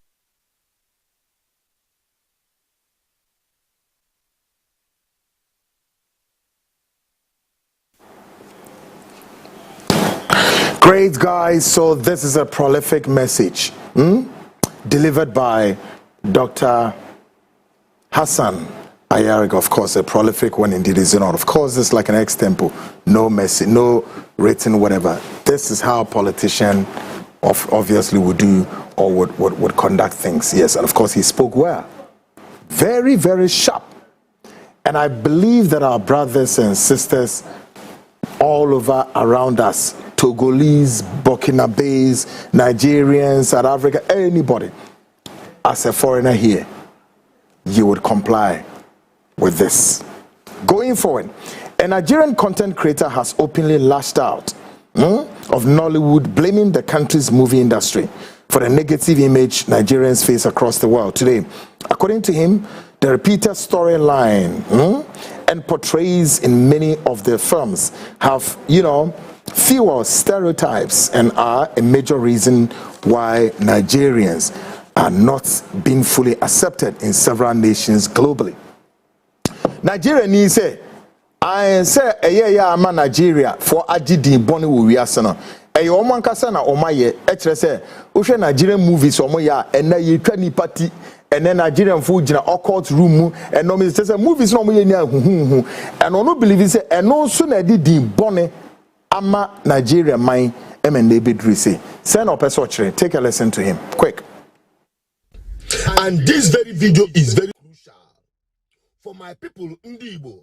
Great, guys. So this is a prolific message delivered by Dr. Hassan Ayaraga. Of course, a prolific one indeed, is not. Of course, it's like an extempo, no message, no written whatever. This is how a politician obviously would do or would conduct things. Yes, and of course he spoke well, very, very sharp. And I believe that our brothers and sisters all over around us, Togolese, Burkinabes, Nigerians, South Africa, anybody, as a foreigner here, you would comply with this. Going forward, a Nigerian content creator has openly lashed out of Nollywood, blaming the country's movie industry for the negative image Nigerians face across the world today. According to him, the repeated storyline and portrays in many of their films have, fewer stereotypes and are a major reason why Nigerians are not being fully accepted in several nations globally. Nigeria needs say, I say I'm Nigeria for Ajidi Boni Wiasana. A woman Kasana or my say, Usha Nigerian movies or Moya and na ye party and then Nigerian food in a court room and no says movies no and no believe it say and no sooner did Boni Ama Nigeria mine MND send up a search. Take a lesson to him quick. And this very video is very crucial for my people in Igbo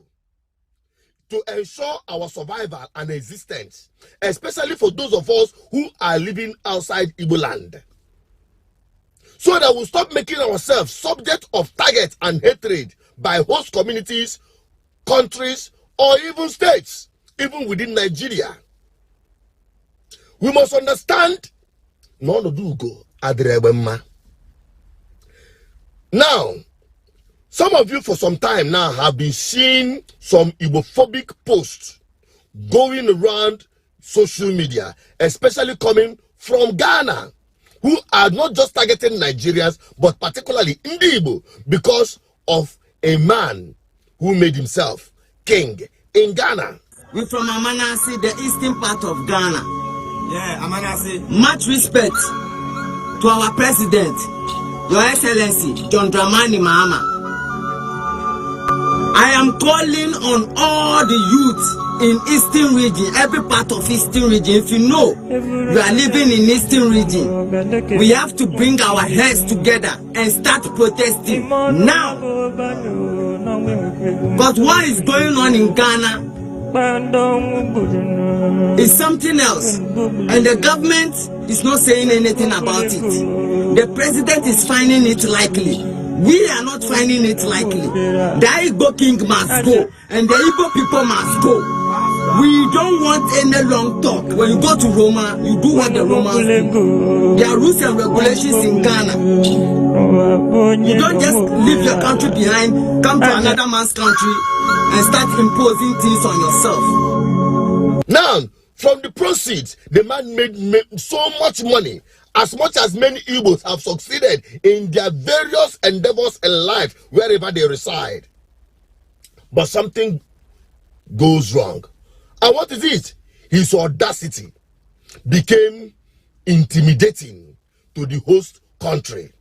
to ensure our survival and existence, especially for those of us who are living outside Igbo land, so that we'll stop making ourselves subject of target and hatred by host communities, countries, or even states, even within Nigeria. We must understand no do go adrebema. Now, some of you for some time now have been seeing some Igbophobic posts going around social media, especially coming from Ghana, who are not just targeting Nigerians, but particularly Igbo, because of a man who made himself king in Ghana. We're from Amanasi, the eastern part of Ghana. Yeah, Amanasi. Much respect to our president, Your Excellency, John Dramani Mahama. I am calling on all the youth in Eastern region, every part of Eastern region. If you know you are living in Eastern region, we have to bring our heads together and start protesting now. But what is going on in Ghana is something else, and the government is not saying anything about it. The president is finding it likely. We are not finding it likely. The Igbo king must go, and the Igbo people must go. We don't want any long talk. When you go to Roma, you do what the Romans do. There are rules and regulations in Ghana. You don't just leave your country behind, come to another man's country, and start imposing things on yourself. Now, from the proceeds, the man made so much money, as much as many Igbos have succeeded in their various endeavors in life, wherever they reside. But something goes wrong. And what is it? His audacity became intimidating to the host country.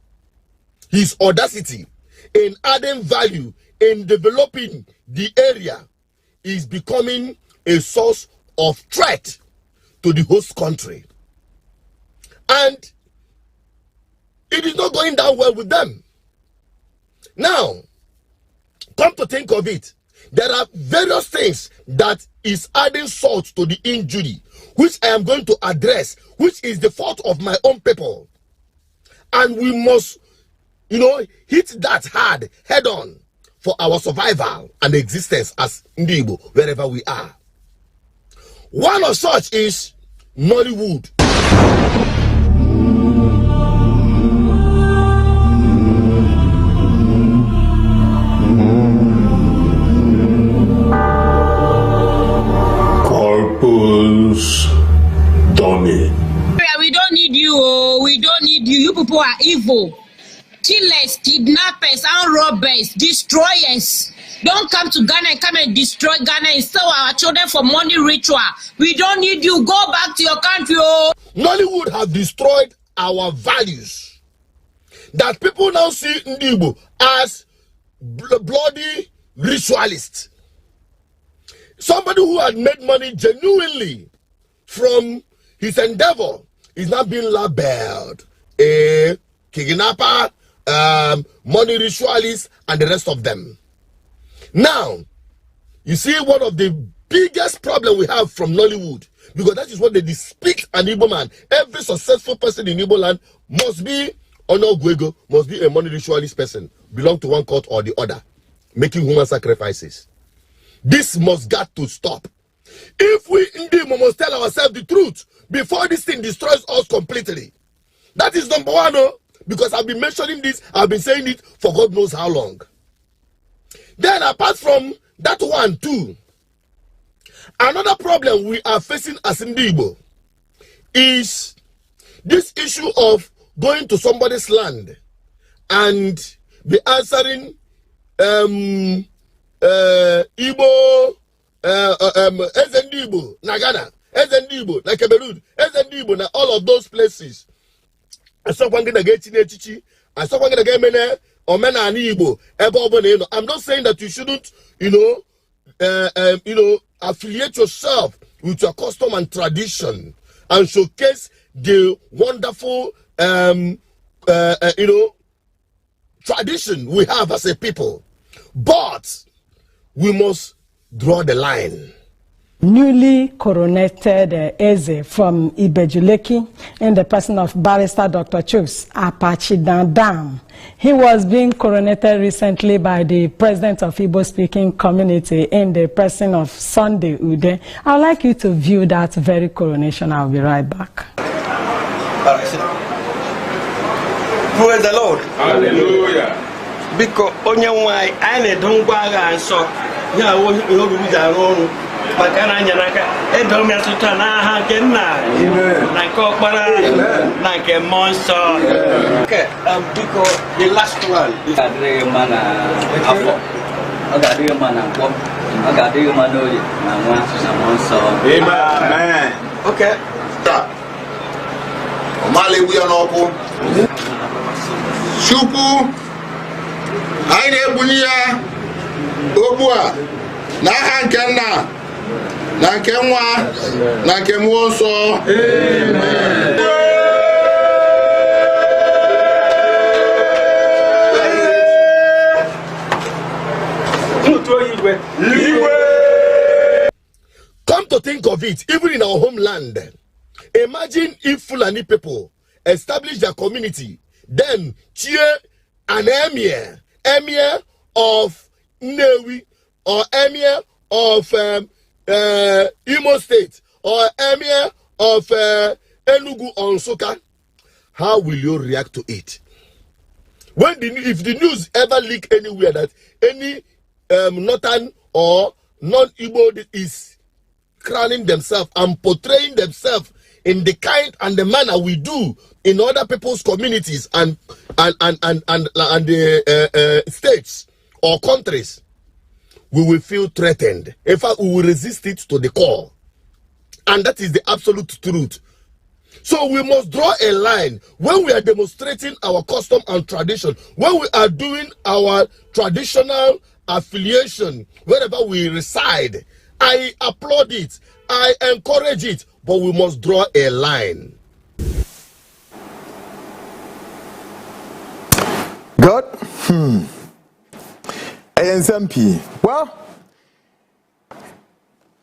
His audacity in adding value, in developing the area, is becoming a source of threat to the host country. And it is not going down well with them. Now, come to think of it, there are various things that is adding salt to the injury, which I am going to address, which is the fault of my own people. And we must, hit that hard, head on, for our survival and existence as Igbo, wherever we are. One of such is Nollywood. We don't need you. We don't need you. You people are evil. Killers, kidnappers, and robbers, destroyers. Don't come to Ghana and come and destroy Ghana and sell our children for money ritual. We don't need you. Go back to your country. Nollywood have destroyed our values. That people now see Igbo as bloody ritualists. Somebody who had made money genuinely from his endeavor is not being labeled a kidnapper, money ritualist, and the rest of them. Now, you see one of the biggest problems we have from Nollywood, because that is what they depict an Igbo man. Every successful person in Igbo land must be Onogwego, must be a money ritualist person, belong to one cult or the other, making human sacrifices. This must got to stop. If we indeed must tell ourselves the truth before this thing destroys us completely. That is number one, because I've been mentioning this, I've been saying it for God knows how long. Then apart from that one too, another problem we are facing as Igbo is this issue of going to somebody's land and be answering Igbo, Igbo, na Ghana, Igbo, na Cameroon, Igbo, na all of those places. I'm not saying that you shouldn't, affiliate yourself with your custom and tradition and showcase the wonderful, tradition we have as a people. But we must draw the line. Newly coronated Eze from Ibejuleki in the person of Barrister Dr. Chus Apachidandam. He was being coronated recently by the president of Igbo-speaking community in the person of Sunday Ude. I would like you to view that very coronation. I'll be right back. Praise the Lord. Hallelujah. Because onye I need don't go and so ya wo Pakana nyanaka edomya tutana ha kenna na ko para na ke monso. Okay, because the last one is adre mana afọ adre mana ko adre mana oyi na nwa na monso. Amen. Okay. Omale buya n'ọkụ Chukwu anyị na-ebunye ya okwu a n'aha nke Nna na nke Nwa na nke Mmụọ Nsọ. Amen. to think of it, even in our homeland. Imagine if Fulani people establish their community, then cheer an emir of Newi, or emir of Imo State, or emir of Enugu or Nsukka. How will you react to it? If the news ever leak anywhere that any northern or non-Igbo is crowning themselves and portraying themselves in the kind and the manner we do in other people's communities and the states or countries, we will feel threatened. In fact, we will resist it to the core. And that is the absolute truth. So we must draw a line when we are demonstrating our custom and tradition, when we are doing our traditional affiliation, wherever we reside. I applaud it, I encourage it, but we must draw a line. Good. ANSMP. Well,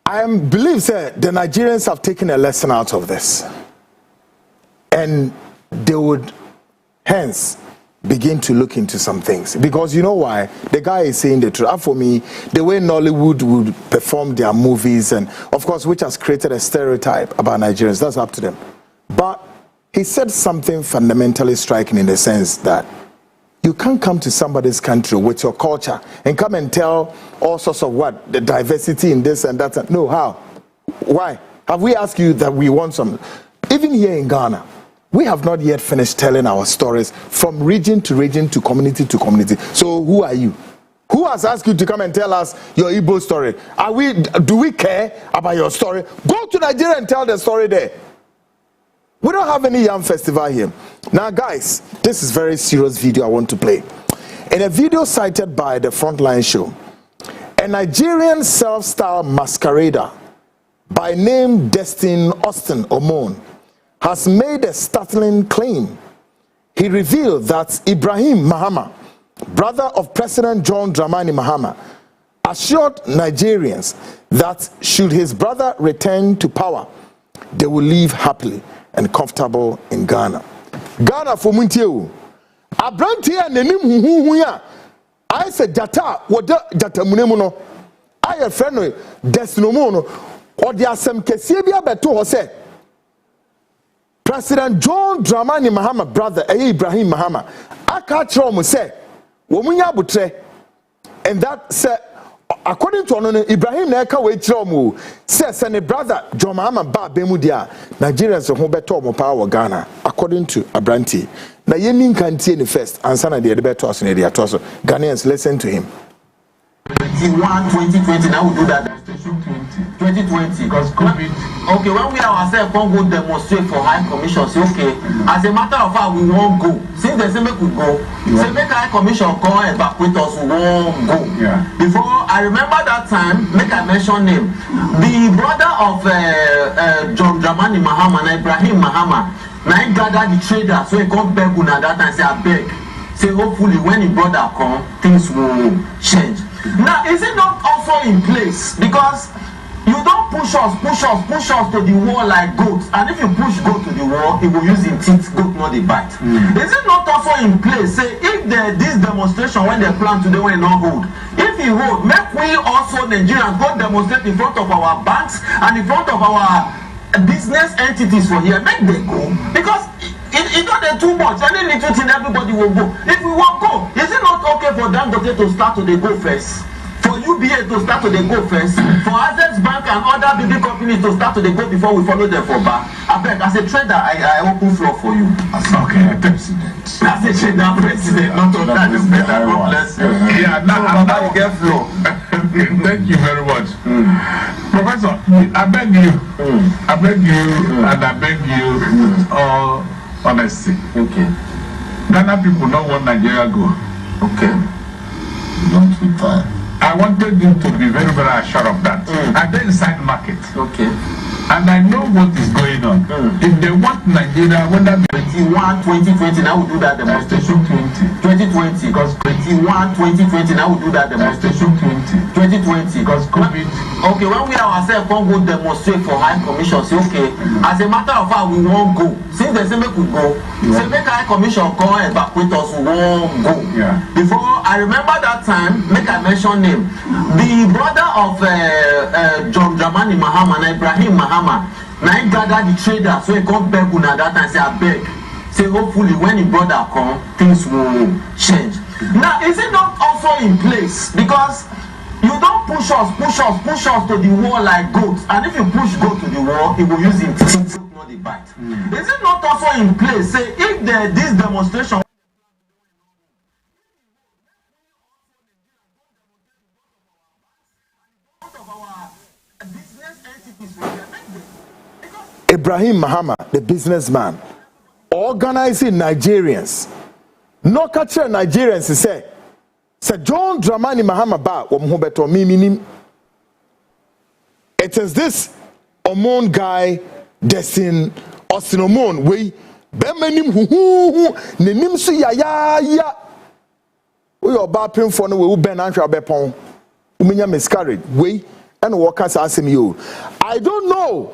I believe that the Nigerians have taken a lesson out of this. And they would hence begin to look into some things. Because you know why? The guy is saying the truth. For me, the way Nollywood would perform their movies, and of course, which has created a stereotype about Nigerians, that's up to them. But he said something fundamentally striking in the sense that you can't come to somebody's country with your culture and come and tell all sorts of what? The diversity in this and that. No, how? Why? Have we asked you that we want some? Even here in Ghana, we have not yet finished telling our stories from region to region to community to community. So who are you? Who has asked you to come and tell us your Igbo story? Do we care about your story? Go to Nigeria and tell the story there. We don't have any Yam Festival here. Now guys, this is a very serious video I want to play. In a video cited by the Frontline Show, a Nigerian self-styled masquerader by name Destin Austin Omon has made a startling claim. He revealed that Ibrahim Mahama, brother of President John Dramani Mahama, assured Nigerians that should his brother return to power, they will live happily and comfortable in Ghana. Ghana for Muntiu. Abrantia nenim huya. I said jata wada jata munemuno. I a friend Desnomono. Or the asem kesebia beto hose. President John Dramani Mahama brother Ibrahim Mahama. Akachro mu say womunya butre. And that said, according to Ibrahim Neka we chromu says and brother John Mahama ba bemudia Nigerians who beto mo power Ghana according to Abranti. Na yenin kantie ni first answer na the beto us na the toso. Ghanaians, listen to him. 2020 now we do that demonstration 2020 because COVID. Okay, when we ourselves can't go demonstrate for high commission, say okay, as a matter of fact we won't go. Since they say make we go, say make high commission come evacuate us, we won't go. Yeah. Before I remember that time, make I mention name, the brother of John Dramani Mahama, Ibrahim Mahama, now he gathered the trader, so he come beg una that time say I beg. Say hopefully when the brother come, things will change. Now, is it not also in place? Because you don't push us to the wall like goats. And if you push goat to the wall, it will use its teeth, goat not the bite. Is it not also in place? Say, if this demonstration, when they plan today, when not hold, if you hold, make we also Nigerians go demonstrate in front of our banks and in front of our business entities for here. Make they go. Because it's not too much. Any little thing, everybody will go. If we won't go, is it not okay for Dangote to start to go first? For UBA to start to go first? For Access Bank and other big companies to start to go before we follow them for back? I beg, as a trader, I open floor for you. Okay, president. As a trader, president, not to that. God bless you. Yeah, now you get floor. Thank you very much. Professor, I beg you, and I beg you all honesty. Okay. Ghana people don't want Nigeria go. Okay. Don't be tired. I wanted you to be very, very assured of that. And then inside market. Okay. And I know what is going on. If they want Nigeria, whether 21, 2020, now we do that demonstration. 2020, because 21, 2020, now we do that demonstration. 2020, because COVID. Okay, when we ourselves can't go demonstrate for High Commission, say okay, as a matter of fact, we won't go. Since they say make we go, say make High Commission come evacuate us, we won't go. Before, I remember that time, make I mention name, the brother of John Dramani Mahama, Ibrahim Mahama, now he gathered the traders, so he come beg una that time, say I beg. Say hopefully when the brother come, things will change. Now, is it not also in place? Because you don't push us to the wall like goats. And if you push goat to the wall, it will use it not the bite. Is it not also in place? Say if this demonstration Ibrahim Mahama, the businessman, organizing Nigerians. No catcher Nigerians say John Dramani Mahama ba womhobeto miminim. It is this Omon guy Destin Osinomon we bemenim hu nenim so ya we oba pem for no we ben anhwa bepon umenya miscarriage we and workers asem you. I don't know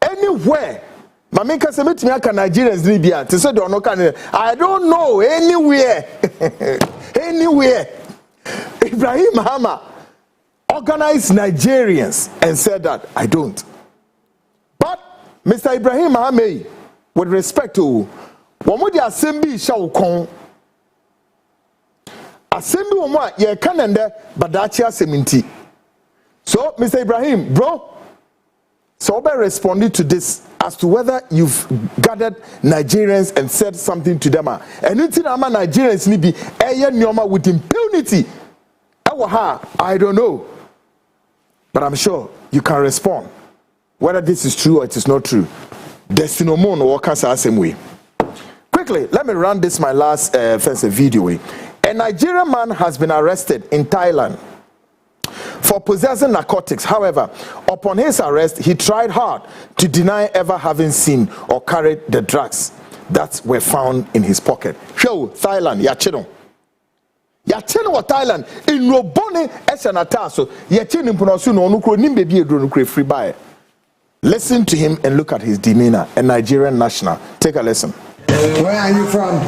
anywhere. Mamika se metimi aka Nigerians ni bia te se do no kan. I don't know anywhere. Anywhere. Ibrahim Mahama organized Nigerians and said that I don't. But Mr. Ibrahim Mahama, with respect to Wamudi Assembly shall come. Assembly Wama ye kanende badachia seminti. So Mr. Ibrahim, bro, so be responding to this as to whether you've gathered Nigerians and said something to them. And until Nigerians need be nyoma with impunity. I don't know. But I'm sure you can respond. Whether this is true or it is not true. Destinomon workers are the same way. Quickly, let me run this my last video. A Nigerian man has been arrested in Thailand for possessing narcotics. However, upon his arrest, he tried hard to deny ever having seen or carried the drugs that were found in his pocket. Show Thailand, yachino. Yachino wa Thailand in robone esanata so yachino imponosu no onukro nimbebi edro nukro free buy. Listen to him and look at his demeanor. A Nigerian national. Take a listen. Where are you from?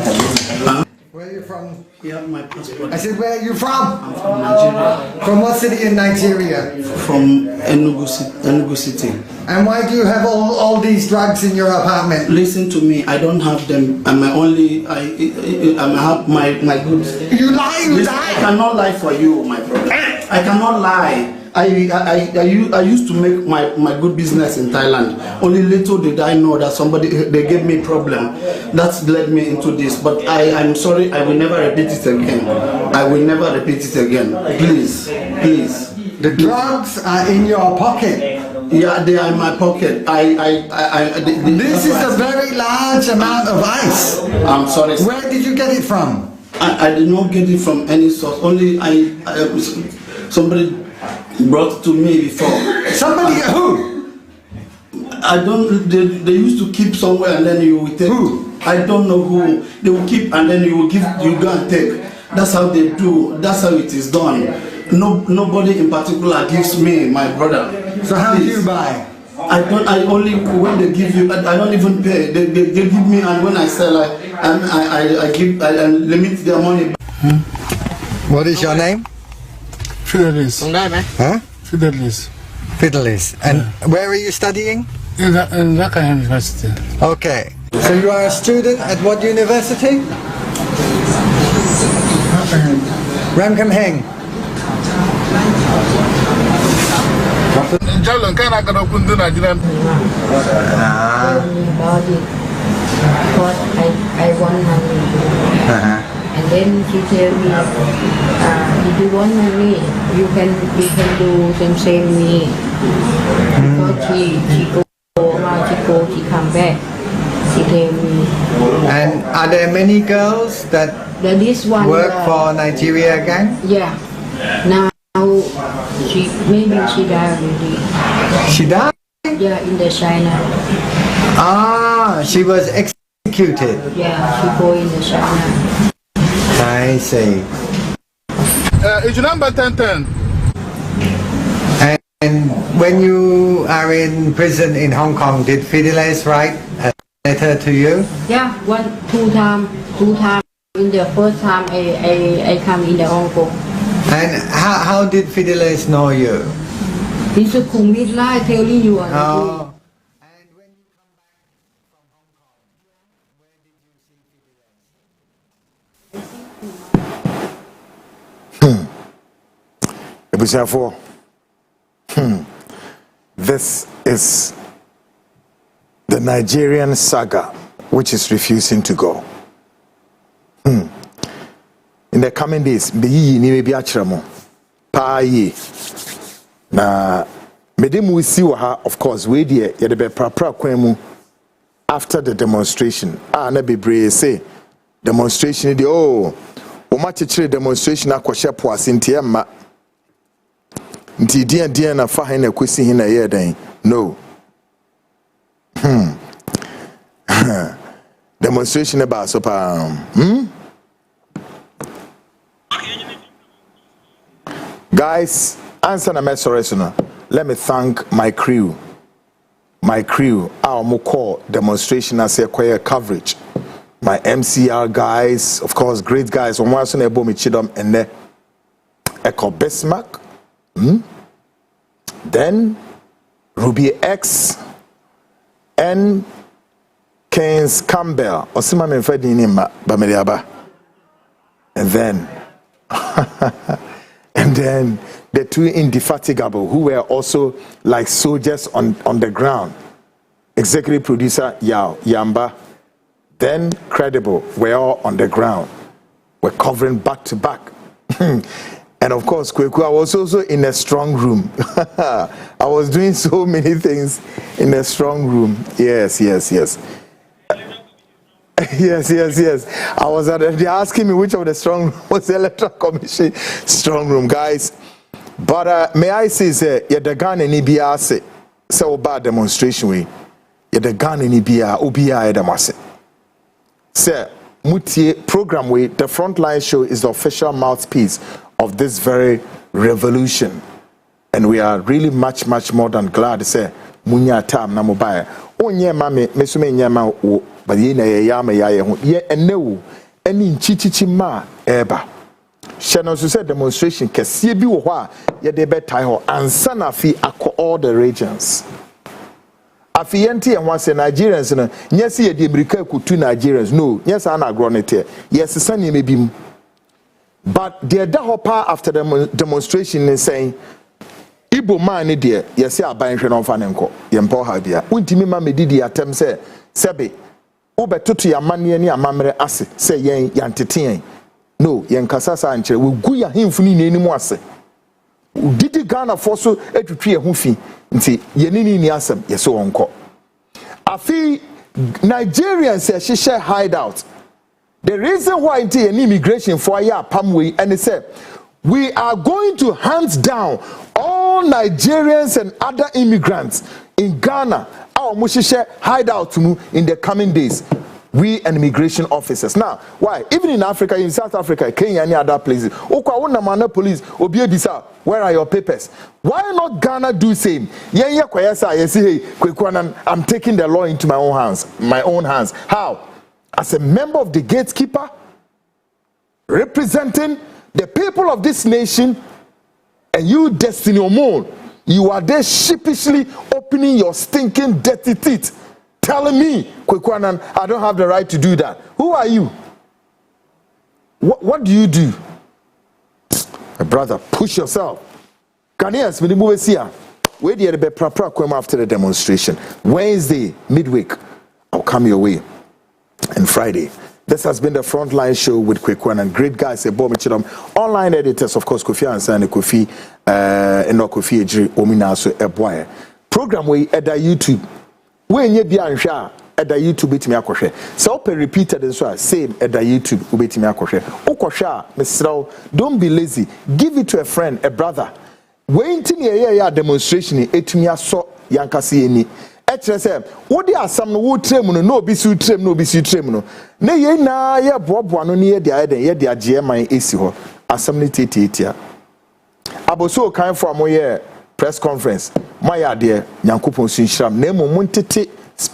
Where are you from? Yeah, my passport. I said, where are you from? I'm from Nigeria. From what city in Nigeria? From Enugu City. And why do you have all these drugs in your apartment? Listen to me, I don't have them. I have my goods. You lie, you lie. I cannot lie for you, my brother. I cannot lie. I used to make my good business in Thailand. Only little did I know that they gave me problem. That led me into this. But I'm sorry, I will never repeat it again. I will never repeat it again. Please. The drugs are in your pocket. Yeah, they are in my pocket. This is a very large amount of ice. I'm sorry. Where did you get it from? I did not get it from any source. Only somebody brought to me before. Somebody who? I don't. They used to keep somewhere and then you will take. Who? I don't know who. They will keep and then you will give. You go and take. That's how they do. That's how it is done. Nobody in particular gives me, my brother. So how do you buy? I only when they give you. I don't even pay. They give me, and when I sell, I limit their money. What is your name? Fidelis. Huh? Fidelis. Fidelis. And where are you studying? In Dhaka University. Okay. So you are a student at what university? Ramkhamhaeng. Jalan kan akan open to Nigerian. Because I want money. And then she tell me, if you want money, you can do the same way. Because she come back. She tell me. And are there many girls that work for Nigeria gang? Yeah. Now maybe she died already. She died? Yeah, in the China. Ah, she was executed. Yeah, she go in the China. I see. It's number 1010. And when you are in prison in Hong Kong, did Fidelis write a letter to you? Yeah, two times. In the first time I come in the Hong Kong. And how did Fidelis know you? He's a commit lie telling you. Oh. This is the Nigerian saga which is refusing to go. In the coming days, be ni be achiramo pa ye na medem we see ha, of course we dey ye be prapra kwan mu after the demonstration. Na bebre say demonstration dey o ma chechire demonstration akwhye po asentie ma nti dia na fa hen na kwesi hin na ye dan no. Demonstration about so guys, answer na message. Let me thank my crew. Our call demonstration as a choir coverage. My MCR guys, of course, great guys. On one son ebo mi chidom ene Echo Bismarck. Then Ruby X and Keynes Campbell. Osima memfadi ni bameliaba. And then the two indefatigable who were also like soldiers on the ground. Executive producer Yamba, then Credible, were all on the ground. We're covering back to back. And of course, Kweku, I was also in a strong room. I was doing so many things in a strong room. Yes. Yes. I was they're asking me which of the strong room was the Electoral Commission strong room, guys. But may I say, the Ghana ni biya say about demonstration way. The Ghana ni biya obiya edamase. Say mutie program way. The Frontline Show is the official mouthpiece of this very revolution, and we are really much more than glad to say munya tam na mobile. Onye mame mesume nyama wo. But ye na yama ye enewu eni nchichichi ma eba. Shano so said demonstration kesiye bi wo ho a ye de betai ho ansa na fi akọ all the regions. Afi yenti en wase Nigerians no nyesi ye de America kutu Nigerians no nyesa na agro ne te yes sane mebim. But the dahopa after the demonstration is saying Igbo man ni de yesi abanhwe no fa ne nko ye mpo ha bia untimi ma medidi atem se sebe ubetoto ya mane ni amamre ase se yen yanteten no yen kasasa ankyere we gu ya hemfuni ni enimu ase udidi Ghana foso etwetwe ho fi nti yenini ni asem yeso wonko afi Nigerians share hideout. The reason why it's an immigration for ya pamwe and they say we are going to hunt down all Nigerians and other immigrants in Ghana. Our mushishe hideout in the coming days. We and immigration officers. Now, why? Even in Africa, in South Africa, Kenya, any other places. Police, where are your papers? Why not Ghana do same? I'm taking the law into my own hands. How? As a member of the gatekeeper, representing the people of this nation, and you, Destiny Omon, you are there sheepishly opening your stinking dirty teeth, telling me, Kwekwanan, I don't have the right to do that. Who are you? What do you do? My brother, push yourself. Ghanaians, where do you be prapra after the demonstration? Wednesday, midweek, I'll come your way. And Friday. This has been the Frontline Show with Kwekwan and great guys. Online editors, of course, Kofi Ansa and Kofi Kofi Ejiri Ominaso Eboye. Program we at the YouTube. When you be ansha at the YouTube bit me akoshe. So open repeated and so same at the YouTube bit me akoshe. Okosha, Mr. Don't be lazy. Give it to a friend, a brother. Waiting a demonstration etumi aso yankase eni ekyere se wo di asam no wo trem no na obi su trem no obi su trem no na ye na ye boaboa no ne ye de ayeden ye de agye man esi ho asam ne tietietia aboso kan for amoye press conference my ade nyankopon su nhyiram na emo montete